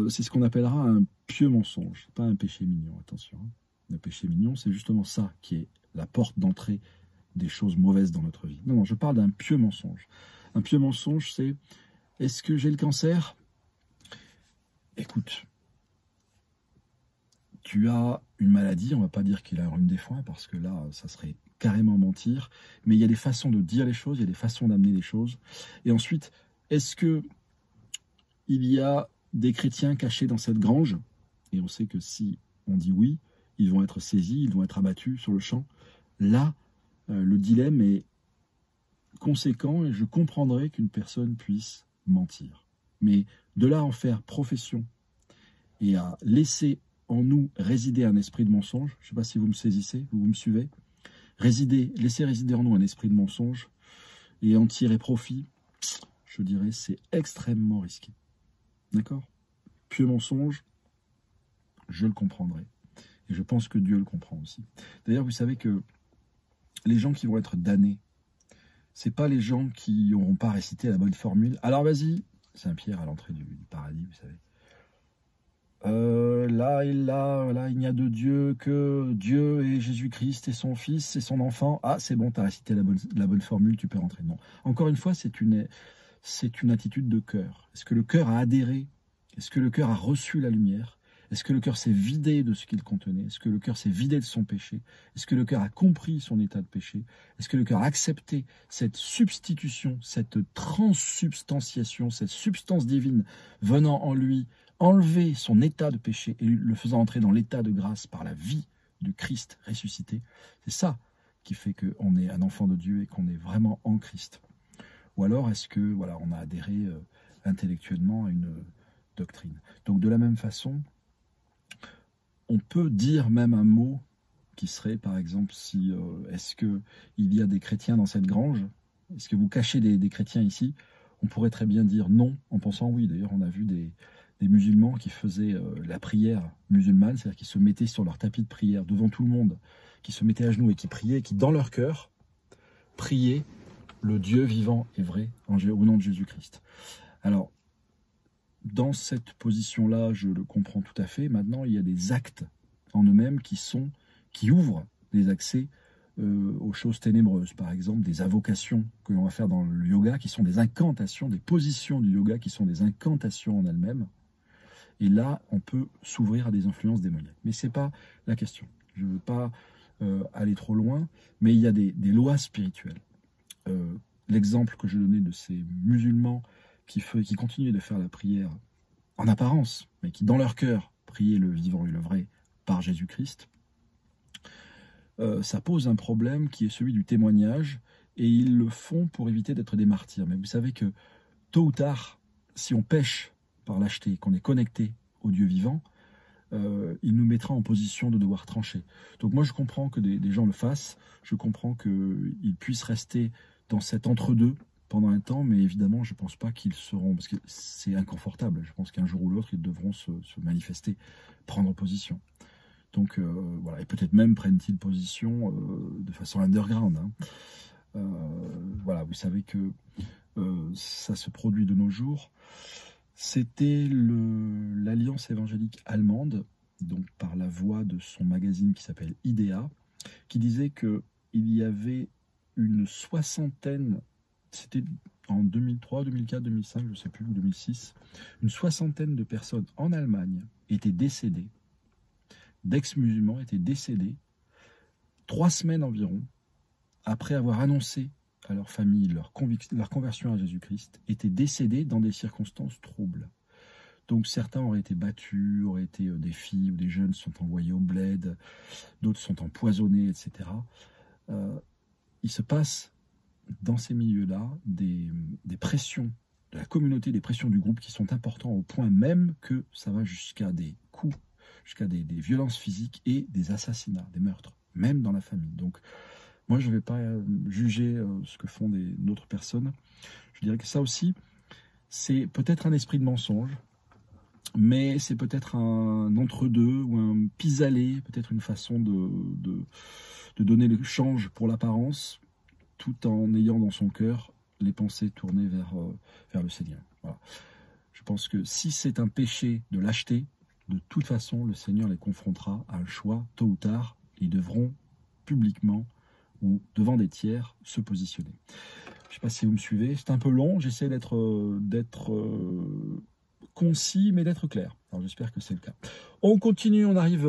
C'est ce qu'on appellera un pieux mensonge, pas un péché mignon, attention. Le péché mignon, c'est justement ça qui est la porte d'entrée des choses mauvaises dans notre vie. Non, non, je parle d'un pieux mensonge. Un pieux mensonge, c'est « Est-ce que j'ai le cancer ?» Écoute, tu as une maladie, on ne va pas dire qu'il a un rhume des foins, parce que là, ça serait carrément mentir, mais il y a des façons de dire les choses, il y a des façons d'amener les choses. Et ensuite, est-ce que il y a des chrétiens cachés dans cette grange? Et on sait que si on dit oui, ils vont être saisis, ils vont être abattus sur le champ. Là, le dilemme est conséquent et je comprendrais qu'une personne puisse mentir. Mais de là à en faire profession et à laisser en nous résider un esprit de mensonge, je ne sais pas si vous me saisissez, vous me suivez, laisser résider en nous un esprit de mensonge et en tirer profit, je dirais c'est extrêmement risqué. D'accord? Pieux mensonge, je le comprendrai. Et je pense que Dieu le comprend aussi. D'ailleurs, vous savez que les gens qui vont être damnés, ce n'est pas les gens qui n'auront pas récité la bonne formule. Alors vas-y, Saint-Pierre à l'entrée du paradis, vous savez. Là, il n'y a de Dieu que Dieu et Jésus-Christ et son Fils et son enfant. Ah, c'est bon, tu as récité la bonne formule, tu peux rentrer. Non. Encore une fois, c'est une attitude de cœur. Est-ce que le cœur a adhéré? Est-ce que le cœur a reçu la lumière? Est-ce que le cœur s'est vidé de ce qu'il contenait? Est-ce que le cœur s'est vidé de son péché? Est-ce que le cœur a compris son état de péché? Est-ce que le cœur a accepté cette substitution, cette transsubstantiation, cette substance divine venant en lui enlever son état de péché et le faisant entrer dans l'état de grâce par la vie du Christ ressuscité? C'est ça qui fait qu'on est un enfant de Dieu et qu'on est vraiment en Christ. Ou alors est-ce que voilà, on a adhéré intellectuellement à une doctrine? Donc de la même façon, on peut dire même un mot qui serait, par exemple, si est-ce qu'il y a des chrétiens dans cette grange? Est-ce que vous cachez des chrétiens ici? On pourrait très bien dire non, en pensant oui. D'ailleurs, on a vu des musulmans qui faisaient la prière musulmane, c'est-à-dire qui se mettaient sur leur tapis de prière devant tout le monde, qui se mettaient à genoux et qui priaient, et qui, dans leur cœur, priaient le Dieu vivant et vrai au nom de Jésus-Christ. Alors, dans cette position-là, je le comprends tout à fait. Maintenant, il y a des actes en eux-mêmes qui ouvrent des accès aux choses ténébreuses. Par exemple, des invocations que l'on va faire dans le yoga, qui sont des incantations, des positions du yoga qui sont des incantations en elles-mêmes. Et là, on peut s'ouvrir à des influences démoniaques. Mais ce n'est pas la question. Je ne veux pas aller trop loin, mais il y a des lois spirituelles. L'exemple que je donnais de ces musulmans qui continuaient de faire la prière en apparence, mais qui dans leur cœur priaient le vivant et le vrai par Jésus-Christ, ça pose un problème qui est celui du témoignage, et ils le font pour éviter d'être des martyrs. Mais vous savez que tôt ou tard, si on pêche par lâcheté, qu'on est connecté au Dieu vivant, il nous mettra en position de devoir trancher. Donc moi je comprends que des gens le fassent, je comprends qu'ils puissent rester dans cet entre-deux pendant un temps, mais évidemment je ne pense pas qu'ils seront, parce que c'est inconfortable, je pense qu'un jour ou l'autre ils devront se manifester, prendre position. Donc voilà, et peut-être même prennent-ils position de façon underground. Hein. Voilà, vous savez que ça se produit de nos jours. C'était l'Alliance évangélique allemande, donc par la voix de son magazine qui s'appelle IDEA, qui disait qu'il y avait une soixantaine, c'était en 2003, 2004, 2005, je ne sais plus, ou 2006, une soixantaine de personnes en Allemagne étaient décédées, d'ex-musulmans étaient décédés, 3 semaines environ, après avoir annoncé à leur famille leur conversion à Jésus-Christ, étaient décédés dans des circonstances troubles. Donc certains auraient été battus, auraient été des filles ou des jeunes sont envoyés au bled, d'autres sont empoisonnés, etc. Il se passe dans ces milieux-là des pressions de la communauté, des pressions du groupe qui sont importantes au point même que ça va jusqu'à des coups, jusqu'à des violences physiques et des assassinats, des meurtres, même dans la famille. Donc moi, je ne vais pas juger ce que font d'autres personnes. Je dirais que ça aussi, c'est peut-être un esprit de mensonge, mais c'est peut-être un entre-deux ou un pis-aller, peut-être une façon de donner le change pour l'apparence, tout en ayant dans son cœur les pensées tournées vers le Seigneur. Voilà. Je pense que si c'est un péché de lâcheté, de toute façon, le Seigneur les confrontera à un choix, tôt ou tard. Ils devront publiquement ou devant des tiers se positionner. Je ne sais pas si vous me suivez, c'est un peu long, j'essaie d'être concis, mais d'être clair. Alors j'espère que c'est le cas. On continue, on arrive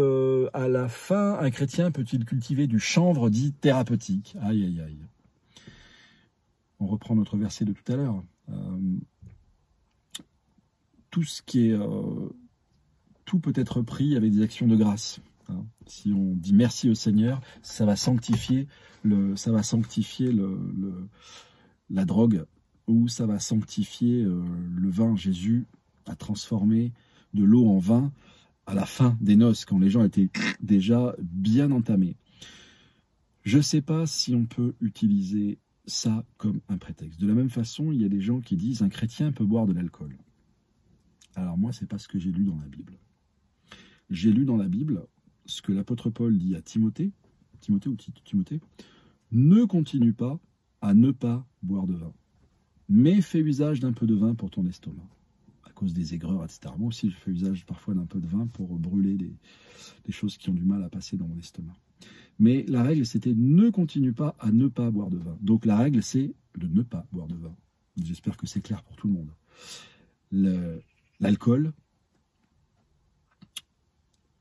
à la fin. Un chrétien peut-il cultiver du chanvre dit thérapeutique? Aïe, aïe, aïe. On reprend notre verset de tout à l'heure. Tout ce qui est... tout peut être pris avec des actions de grâce. Hein. Si on dit merci au Seigneur, ça va sanctifier la drogue, ou ça va sanctifier le vin. Jésus a transformé de l'eau en vin à la fin des noces, quand les gens étaient déjà bien entamés. Je ne sais pas si on peut utiliser ça comme un prétexte. De la même façon, il y a des gens qui disent un chrétien peut boire de l'alcool. Alors moi, c'est pas ce que j'ai lu dans la Bible. J'ai lu dans la Bible ce que l'apôtre Paul dit à Timothée, ne continue pas à ne pas boire de vin, mais fais usage d'un peu de vin pour ton estomac, à cause des aigreurs, etc. Moi aussi, je fais usage parfois d'un peu de vin pour brûler des choses qui ont du mal à passer dans mon estomac. Mais la règle, c'était ne continue pas à ne pas boire de vin. Donc la règle, c'est de ne pas boire de vin. J'espère que c'est clair pour tout le monde. L'alcool,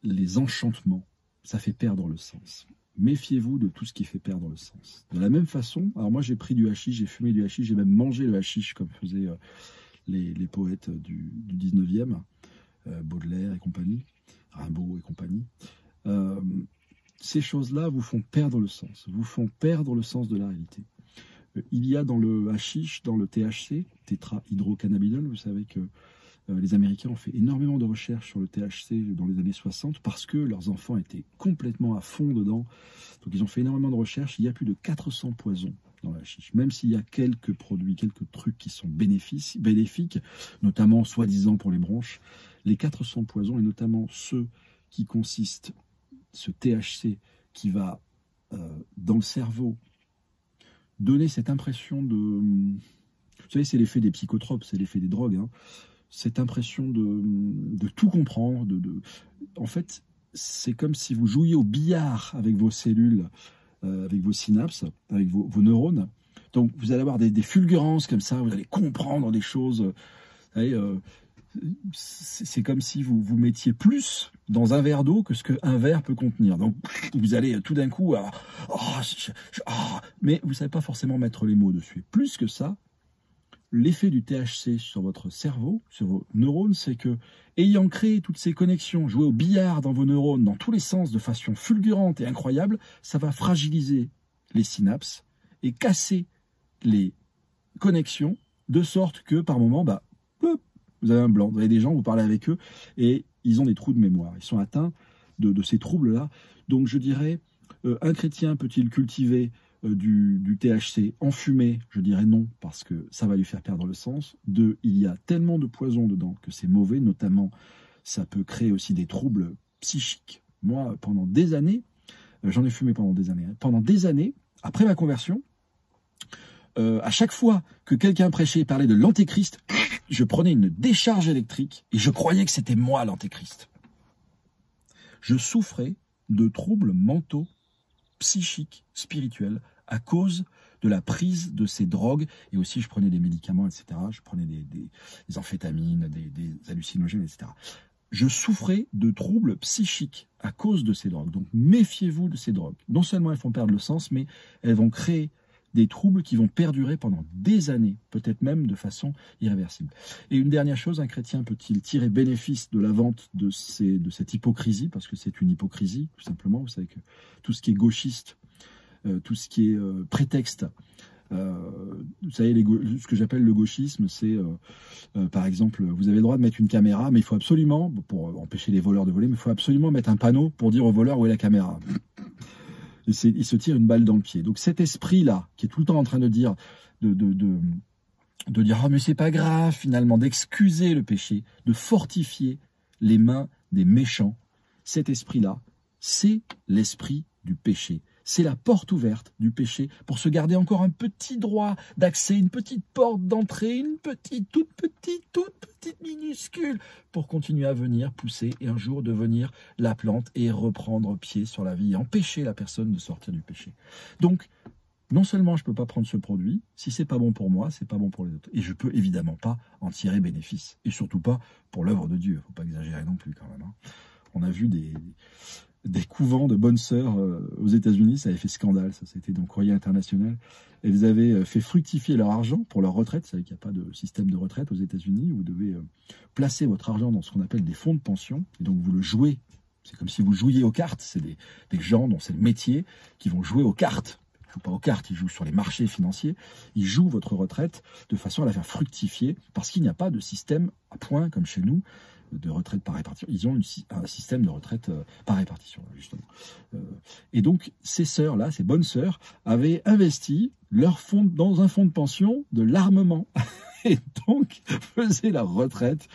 les enchantements, ça fait perdre le sens. Méfiez-vous de tout ce qui fait perdre le sens. De la même façon, alors moi j'ai pris du hashish, j'ai fumé du hashish, j'ai même mangé le hashish comme faisaient les poètes du 19e, Baudelaire et compagnie, Rimbaud et compagnie. Ces choses-là vous font perdre le sens, vous font perdre le sens de la réalité. Il y a dans le hashish, dans le THC, tétrahydrocannabinol, vous savez que les Américains ont fait énormément de recherches sur le THC dans les années 60 parce que leurs enfants étaient complètement à fond dedans. Donc ils ont fait énormément de recherches. Il y a plus de 400 poisons dans le hashish. Même s'il y a quelques produits, quelques trucs qui sont bénéfiques, notamment soi-disant pour les bronches, les 400 poisons, et notamment ceux qui consistent, ce THC qui va dans le cerveau donner cette impression de... Vous savez, c'est l'effet des psychotropes, c'est l'effet des drogues, hein. Cette impression de tout comprendre. En fait, c'est comme si vous jouiez au billard avec vos cellules, avec vos synapses, avec vos neurones. Donc, vous allez avoir des fulgurances comme ça, vous allez comprendre des choses. C'est comme si vous mettiez plus dans un verre d'eau que ce qu'un verre peut contenir. Donc, vous allez tout d'un coup... mais vous ne savez pas forcément mettre les mots dessus. Plus que ça, l'effet du THC sur votre cerveau, sur vos neurones, c'est que, ayant créé toutes ces connexions, joué au billard dans vos neurones, dans tous les sens, de façon fulgurante et incroyable, ça va fragiliser les synapses et casser les connexions, de sorte que, par moment, Vous avez un blanc. Vous avez des gens, vous parlez avec eux, et ils ont des trous de mémoire. Ils sont atteints de ces troubles-là. Donc je dirais, un chrétien peut-il cultiver du THC en fumée? Je dirais non, parce que ça va lui faire perdre le sens. 2, il y a tellement de poison dedans que c'est mauvais, notamment ça peut créer aussi des troubles psychiques. Moi, pendant des années, j'en ai fumé pendant des années. Pendant des années, après ma conversion, à chaque fois que quelqu'un prêchait et parlait de l'antéchrist, je prenais une décharge électrique et je croyais que c'était moi l'antéchrist. Je souffrais de troubles mentaux, psychiques, spirituels, à cause de la prise de ces drogues, et aussi je prenais des médicaments, etc. Je prenais des amphétamines, des hallucinogènes, etc. Je souffrais de troubles psychiques à cause de ces drogues. Donc méfiez-vous de ces drogues. Non seulement elles font perdre le sens, mais elles vont créer des troubles qui vont perdurer pendant des années, peut-être même de façon irréversible. Et une dernière chose, un chrétien peut-il tirer bénéfice de la vente de cette hypocrisie, parce que c'est une hypocrisie, tout simplement. Vous savez que tout ce qui est gauchiste, tout ce qui est prétexte, vous savez, ce que j'appelle le gauchisme, c'est par exemple, vous avez le droit de mettre une caméra, mais il faut absolument, pour empêcher les voleurs de voler, mais il faut absolument mettre un panneau pour dire aux voleurs où est la caméra. Et il se tire une balle dans le pied. Donc cet esprit-là, qui est tout le temps en train de dire, de dire, oh mais c'est pas grave finalement, d'excuser le péché, de fortifier les mains des méchants, cet esprit-là, c'est l'esprit du péché. C'est la porte ouverte du péché pour se garder encore un petit droit d'accès, une petite porte d'entrée, une petite, toute petite, minuscule, pour continuer à venir pousser et un jour devenir la plante et reprendre pied sur la vie et empêcher la personne de sortir du péché. Donc, non seulement je ne peux pas prendre ce produit, si c'est pas bon pour moi, c'est pas bon pour les autres. Et je peux évidemment pas en tirer bénéfice. Et surtout pas pour l'œuvre de Dieu. Il ne faut pas exagérer non plus quand même. Hein. On a vu des couvents de bonnes sœurs aux États-Unis, ça avait fait scandale, ça c'était dans Courrier International. Elles avaient fait fructifier leur argent pour leur retraite. Vous savez qu'il n'y a pas de système de retraite aux États-Unis. Vous devez placer votre argent dans ce qu'on appelle des fonds de pension. Et donc vous le jouez. C'est comme si vous jouiez aux cartes. C'est des gens dont c'est le métier qui vont jouer aux cartes. Ils ne jouent pas aux cartes, ils jouent sur les marchés financiers. Ils jouent votre retraite de façon à la faire fructifier parce qu'il n'y a pas de système à points comme chez nous de retraite par répartition. Ils ont un système de retraite par répartition, justement. Et donc, ces sœurs-là, ces bonnes sœurs, avaient investi leur fonds dans un fonds de pension de l'armement. Et donc, faisaient leur retraite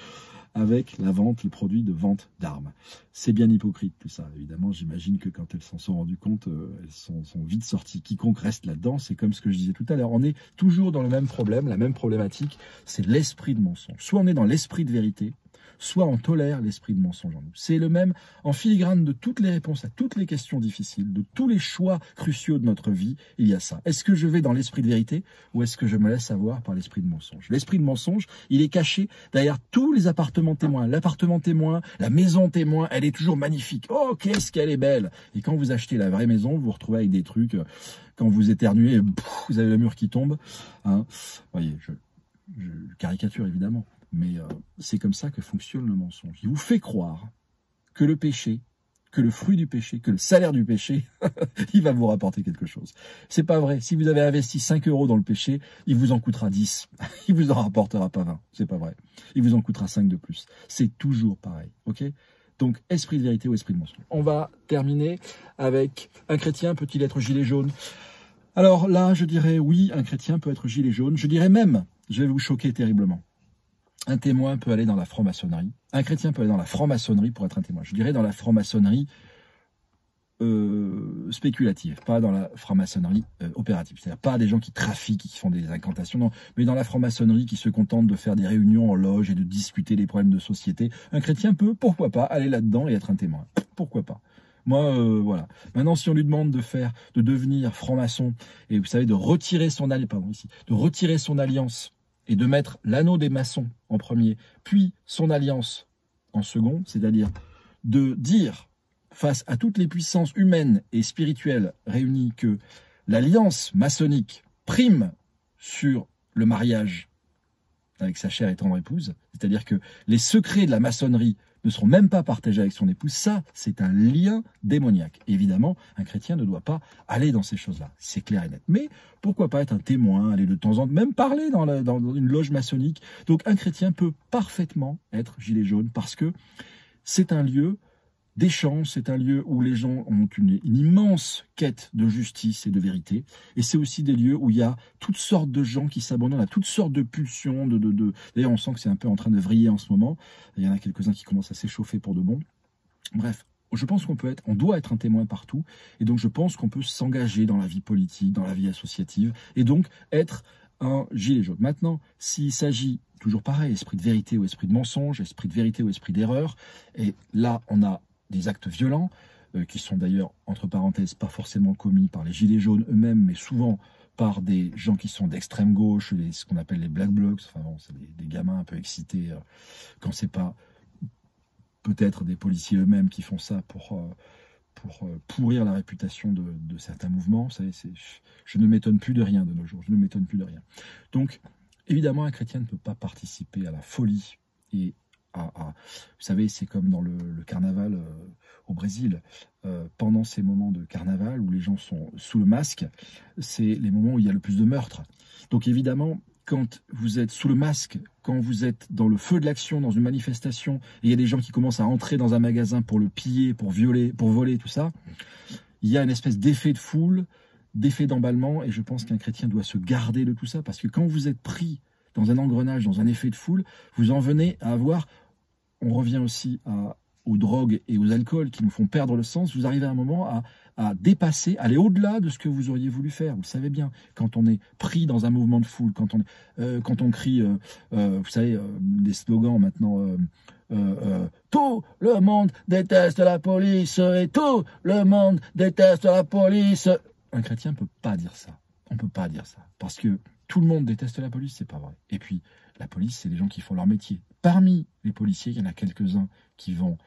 avec la vente, les produits de vente d'armes. C'est bien hypocrite tout ça, évidemment. J'imagine que quand elles s'en sont rendues compte, elles sont vite sorties. Quiconque reste là-dedans, c'est comme ce que je disais tout à l'heure. On est toujours dans le même problème, la même problématique, c'est l'esprit de mensonge. Soit on est dans l'esprit de vérité, soit on tolère l'esprit de mensonge en nous. C'est le même en filigrane de toutes les réponses à toutes les questions difficiles, de tous les choix cruciaux de notre vie, il y a ça. Est-ce que je vais dans l'esprit de vérité ou est-ce que je me laisse avoir par l'esprit de mensonge? L'esprit de mensonge, il est caché derrière tous les appartements témoins. L'appartement témoin, la maison témoin, elle est toujours magnifique. Oh, qu'est-ce qu'elle est belle! Et quand vous achetez la vraie maison, vous vous retrouvez avec des trucs, quand vous éternuez, vous avez le mur qui tombe. Hein. Voyez, je caricature évidemment. Mais c'est comme ça que fonctionne le mensonge. Il vous fait croire que le péché, que le fruit du péché, que le salaire du péché, il va vous rapporter quelque chose. C'est pas vrai. Si vous avez investi 5 € dans le péché, il vous en coûtera 10. Il vous en rapportera pas 20. C'est pas vrai. Il vous en coûtera 5 de plus. C'est toujours pareil. Ok ? Donc, esprit de vérité ou esprit de mensonge. On va terminer avec un chrétien peut-il être gilet jaune? Alors là, je dirais oui, un chrétien peut être gilet jaune. Je dirais même, je vais vous choquer terriblement. Un témoin peut aller dans la franc-maçonnerie. Un chrétien peut aller dans la franc-maçonnerie pour être un témoin. Je dirais dans la franc-maçonnerie spéculative, pas dans la franc-maçonnerie opérative. C'est-à-dire pas des gens qui trafiquent, qui font des incantations, non, mais dans la franc-maçonnerie qui se contente de faire des réunions en loge et de discuter des problèmes de société. Un chrétien peut, pourquoi pas, aller là-dedans et être un témoin. Pourquoi pas. Moi, voilà. Maintenant, si on lui demande de devenir franc-maçon et vous savez, de retirer son alliance et de mettre l'anneau des maçons en premier, puis son alliance en second, c'est-à-dire de dire face à toutes les puissances humaines et spirituelles réunies que l'alliance maçonnique prime sur le mariage avec sa chère et tendre épouse, c'est-à-dire que les secrets de la maçonnerie ne seront même pas partagés avec son épouse. Ça, c'est un lien démoniaque. Évidemment, un chrétien ne doit pas aller dans ces choses-là. C'est clair et net. Mais pourquoi pas être un témoin, aller de temps en temps, même parler dans une loge maçonnique. Donc un chrétien peut parfaitement être gilet jaune parce que c'est un lieu d'échange, c'est un lieu où les gens ont une immense quête de justice et de vérité. Et c'est aussi des lieux où il y a toutes sortes de gens qui s'abandonnent à toutes sortes de pulsions. D'ailleurs, on sent que c'est un peu en train de vriller en ce moment. Il y en a quelques-uns qui commencent à s'échauffer pour de bon. Bref, je pense on doit être un témoin partout. Et donc, je pense qu'on peut s'engager dans la vie politique, dans la vie associative. Et donc, être un gilet jaune. Maintenant, s'il s'agit, toujours pareil, esprit de vérité ou esprit de mensonge, esprit de vérité ou esprit d'erreur, et là, on a des actes violents, qui sont d'ailleurs, entre parenthèses, pas forcément commis par les gilets jaunes eux-mêmes, mais souvent par des gens qui sont d'extrême gauche, ce qu'on appelle les black blocs, enfin bon, c'est des gamins un peu excités, quand c'est pas peut-être des policiers eux-mêmes qui font ça pour pourrir la réputation de certains mouvements. Vous savez, je ne m'étonne plus de rien de nos jours, je ne m'étonne plus de rien. Donc, évidemment, un chrétien ne peut pas participer à la folie et vous savez, c'est comme dans le carnaval au Brésil. Pendant ces moments de carnaval où les gens sont sous le masque, c'est les moments où il y a le plus de meurtres. Donc évidemment, quand vous êtes sous le masque, quand vous êtes dans le feu de l'action, dans une manifestation, et il y a des gens qui commencent à entrer dans un magasin pour le piller, pour voler, tout ça, il y a une espèce d'effet de foule, d'effet d'emballement, et je pense qu'un chrétien doit se garder de tout ça, parce que quand vous êtes pris dans un engrenage, dans un effet de foule, vous en venez à avoir... On revient aussi aux drogues et aux alcools qui nous font perdre le sens. Vous arrivez à un moment à dépasser, aller au-delà de ce que vous auriez voulu faire. Vous le savez bien, quand on est pris dans un mouvement de foule, quand on crie, vous savez, des slogans maintenant, tout le monde déteste la police et tout le monde déteste la police. Un chrétien ne peut pas dire ça. On ne peut pas dire ça. Parce que tout le monde déteste la police, c'est pas vrai. Et puis, la police, c'est des gens qui font leur métier. Parmi les policiers, il y en a quelques-uns qui vont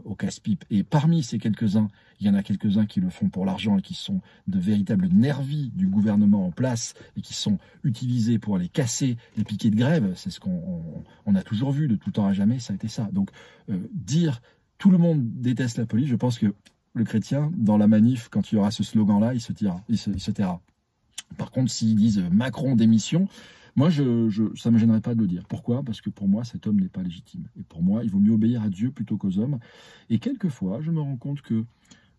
au casse-pipe. Et parmi ces quelques-uns, il y en a quelques-uns qui le font pour l'argent et qui sont de véritables nervis du gouvernement en place et qui sont utilisés pour aller casser les piquets de grève. C'est ce qu'on a toujours vu de tout temps à jamais, ça a été ça. Donc, dire tout le monde déteste la police, je pense que le chrétien, dans la manif, quand il y aura ce slogan-là, il se taira. Par contre, s'ils disent Macron démission, moi, ça ne me gênerait pas de le dire. Pourquoi? Parce que pour moi, cet homme n'est pas légitime. Et pour moi, il vaut mieux obéir à Dieu plutôt qu'aux hommes. Et quelquefois, je me rends compte que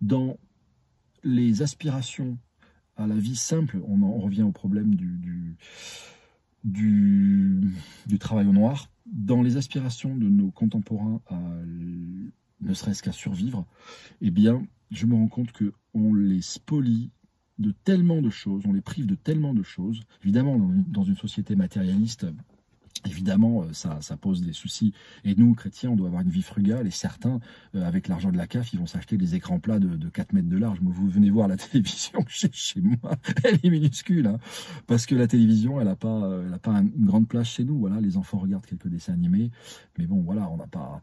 dans les aspirations à la vie simple, on revient au problème du travail au noir, dans les aspirations de nos contemporains, ne serait-ce qu'à survivre, eh bien, je me rends compte qu'on les spolie de tellement de choses, on les prive de tellement de choses. Évidemment, dans une société matérialiste, évidemment, ça pose des soucis. Et nous, chrétiens, on doit avoir une vie frugale. Et certains, avec l'argent de la CAF, ils vont s'acheter des écrans plats de 4 mètres de large. Vous venez voir la télévision chez moi, elle est minuscule. Hein, parce que la télévision, elle n'a pas une grande place chez nous. Voilà, les enfants regardent quelques dessins animés. Mais bon, voilà, on n'a pas...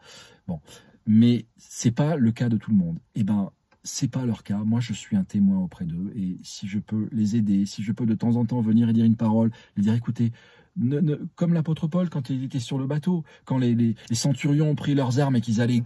Bon. Mais c'est pas le cas de tout le monde. Eh ben, c'est pas leur cas. Moi, je suis un témoin auprès d'eux. Et si je peux les aider, si je peux de temps en temps venir et dire une parole, et dire, écoutez, comme l'apôtre Paul, quand il était sur le bateau, quand les centurions ont pris leurs armes et qu'ils allaient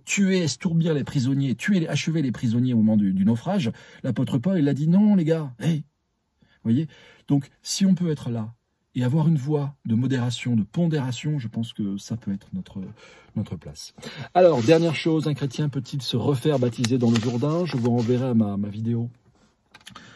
tuer, estourbir les prisonniers, achever les prisonniers au moment du naufrage, l'apôtre Paul, il a dit, non, les gars, hey. Vous voyez? Donc, si on peut être là, et avoir une voie de modération, de pondération, je pense que ça peut être notre place. Alors, dernière chose, un chrétien peut-il se refaire baptiser dans le Jourdain? Je vous renverrai à ma vidéo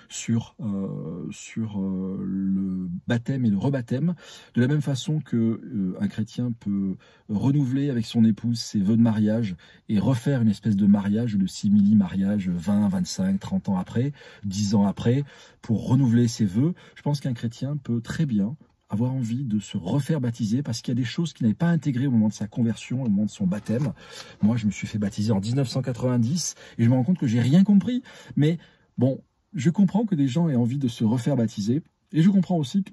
sur le baptême et le rebaptême, de la même façon que un chrétien peut renouveler avec son épouse ses vœux de mariage et refaire une espèce de mariage, de simili-mariage 20, 25, 30 ans après, 10 ans après, pour renouveler ses vœux. Je pense qu'un chrétien peut très bien avoir envie de se refaire baptiser parce qu'il y a des choses qu'il n'avait pas intégrées au moment de sa conversion, au moment de son baptême. Moi, je me suis fait baptiser en 1990 et je me rends compte que j'ai rien compris. Mais bon, je comprends que des gens aient envie de se refaire baptiser et je comprends aussi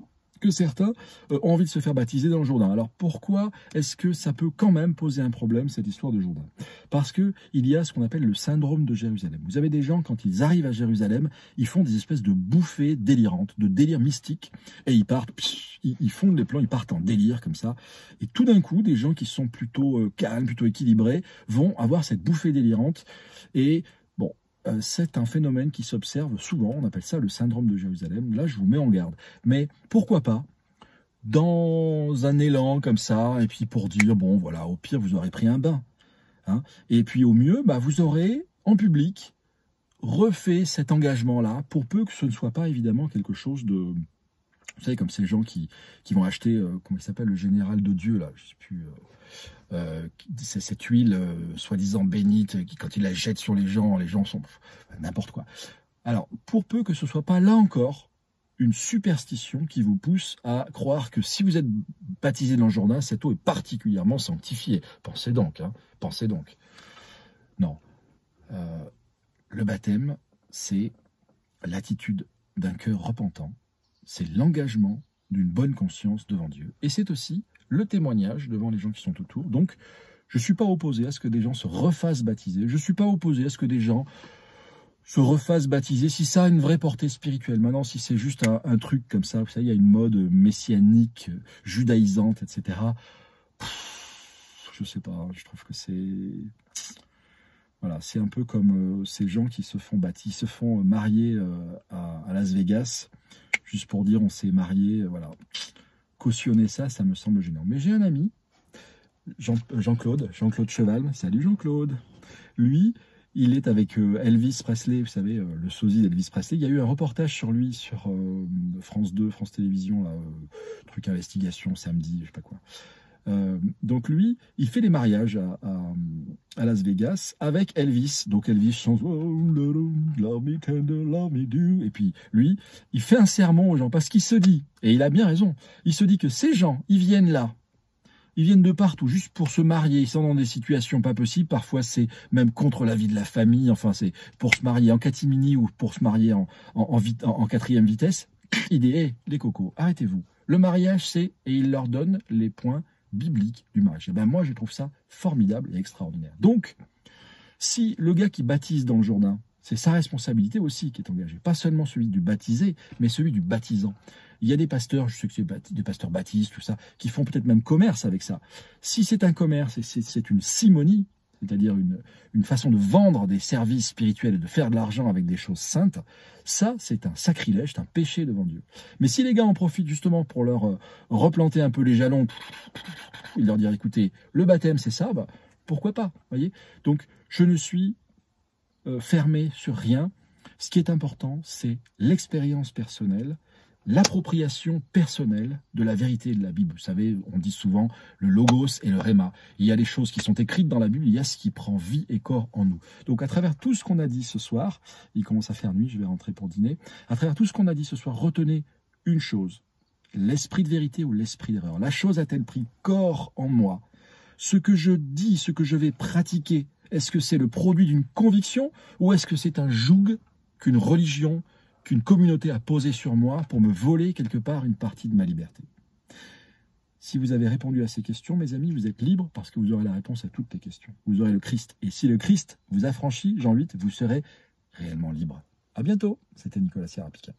que certains ont envie de se faire baptiser dans le Jourdain. Alors pourquoi est-ce que ça peut quand même poser un problème, cette histoire de Jourdain? Parce qu'il y a ce qu'on appelle le syndrome de Jérusalem. Vous avez des gens, quand ils arrivent à Jérusalem, ils font des espèces de bouffées délirantes, de délire mystique, et ils partent, ils font des plans, ils partent en délire comme ça. Et tout d'un coup, des gens qui sont plutôt calmes, plutôt équilibrés, vont avoir cette bouffée délirante. Et bon, c'est un phénomène qui s'observe souvent, on appelle ça le syndrome de Jérusalem. Là, je vous mets en garde. Mais pourquoi pas, dans un élan comme ça, et puis pour dire, bon, voilà, au pire, vous aurez pris un bain. Hein, et puis au mieux, vous aurez, en public, refait cet engagement-là, pour peu que ce ne soit pas, évidemment, quelque chose de... Vous savez, comme ces gens qui vont acheter, comment il s'appelle, le général de Dieu, là, je sais plus... c'est cette huile soi-disant bénite qui, quand il la jette sur les gens sont n'importe quoi. Alors, pour peu que ce soit pas là encore une superstition qui vous pousse à croire que si vous êtes baptisé dans le Jourdain, cette eau est particulièrement sanctifiée. Pensez donc, hein, pensez donc. Non. Le baptême, c'est l'attitude d'un cœur repentant, c'est l'engagement d'une bonne conscience devant Dieu. Et c'est aussi le témoignage devant les gens qui sont autour. Donc, je ne suis pas opposé à ce que des gens se refassent baptiser. Je ne suis pas opposé à ce que des gens se refassent baptiser si ça a une vraie portée spirituelle. Maintenant, si c'est juste un truc comme ça, vous savez, il y a une mode messianique, judaïsante, etc. Je ne sais pas, je trouve que c'est... Voilà, c'est un peu comme ces gens qui se font baptiser, se font marier à Las Vegas, juste pour dire on s'est marié, voilà. Cautionner ça, ça me semble gênant. Mais j'ai un ami, Jean-Claude Cheval. Salut Jean-Claude. Lui, il est avec Elvis Presley, vous savez, le sosie d'Elvis Presley. Il y a eu un reportage sur lui sur France 2, France Télévisions, là, truc investigation, samedi, je sais pas quoi. Donc lui, il fait des mariages à Las Vegas avec Elvis. Donc Elvis chante oh, love me tender, love me do. Et puis lui, il fait un sermon aux gens parce qu'il se dit, et il a bien raison, il se dit que ces gens, ils viennent là, ils viennent de partout juste pour se marier. Ils sont dans des situations pas possibles. Parfois, c'est même contre l'avis de la famille. Enfin, c'est pour se marier en catimini ou pour se marier en quatrième vitesse. Il dit, hey, les cocos, arrêtez-vous. Le mariage, c'est, et il leur donne les points biblique du mariage. Et ben moi, je trouve ça formidable et extraordinaire. Donc, si le gars qui baptise dans le Jourdain, c'est sa responsabilité aussi qui est engagée. Pas seulement celui du baptisé, mais celui du baptisant. Il y a des pasteurs, je sais que c'est des pasteurs baptistes, tout ça, qui font peut-être même commerce avec ça. Si c'est un commerce et c'est une simonie, c'est-à-dire une façon de vendre des services spirituels et de faire de l'argent avec des choses saintes, ça, c'est un sacrilège, c'est un péché devant Dieu. Mais si les gars en profitent justement pour leur replanter un peu les jalons, et leur dire, écoutez, le baptême, c'est ça, pourquoi pas, voyez. Donc, je ne suis fermé sur rien. Ce qui est important, c'est l'expérience personnelle, l'appropriation personnelle de la vérité de la Bible. Vous savez, on dit souvent le logos et le réma. Il y a des choses qui sont écrites dans la Bible, il y a ce qui prend vie et corps en nous. Donc à travers tout ce qu'on a dit ce soir, il commence à faire nuit, je vais rentrer pour dîner, à travers tout ce qu'on a dit ce soir, retenez une chose, l'esprit de vérité ou l'esprit d'erreur. La chose a-t-elle pris corps en moi? Ce que je dis, ce que je vais pratiquer, est-ce que c'est le produit d'une conviction ou est-ce que c'est un joug qu'une religion, qu'une communauté a posé sur moi pour me voler quelque part une partie de ma liberté? Si vous avez répondu à ces questions, mes amis, vous êtes libres parce que vous aurez la réponse à toutes les questions. Vous aurez le Christ. Et si le Christ vous affranchit, Jean 8, vous serez réellement libre. À bientôt. C'était Nicolas Sierra-Piquin.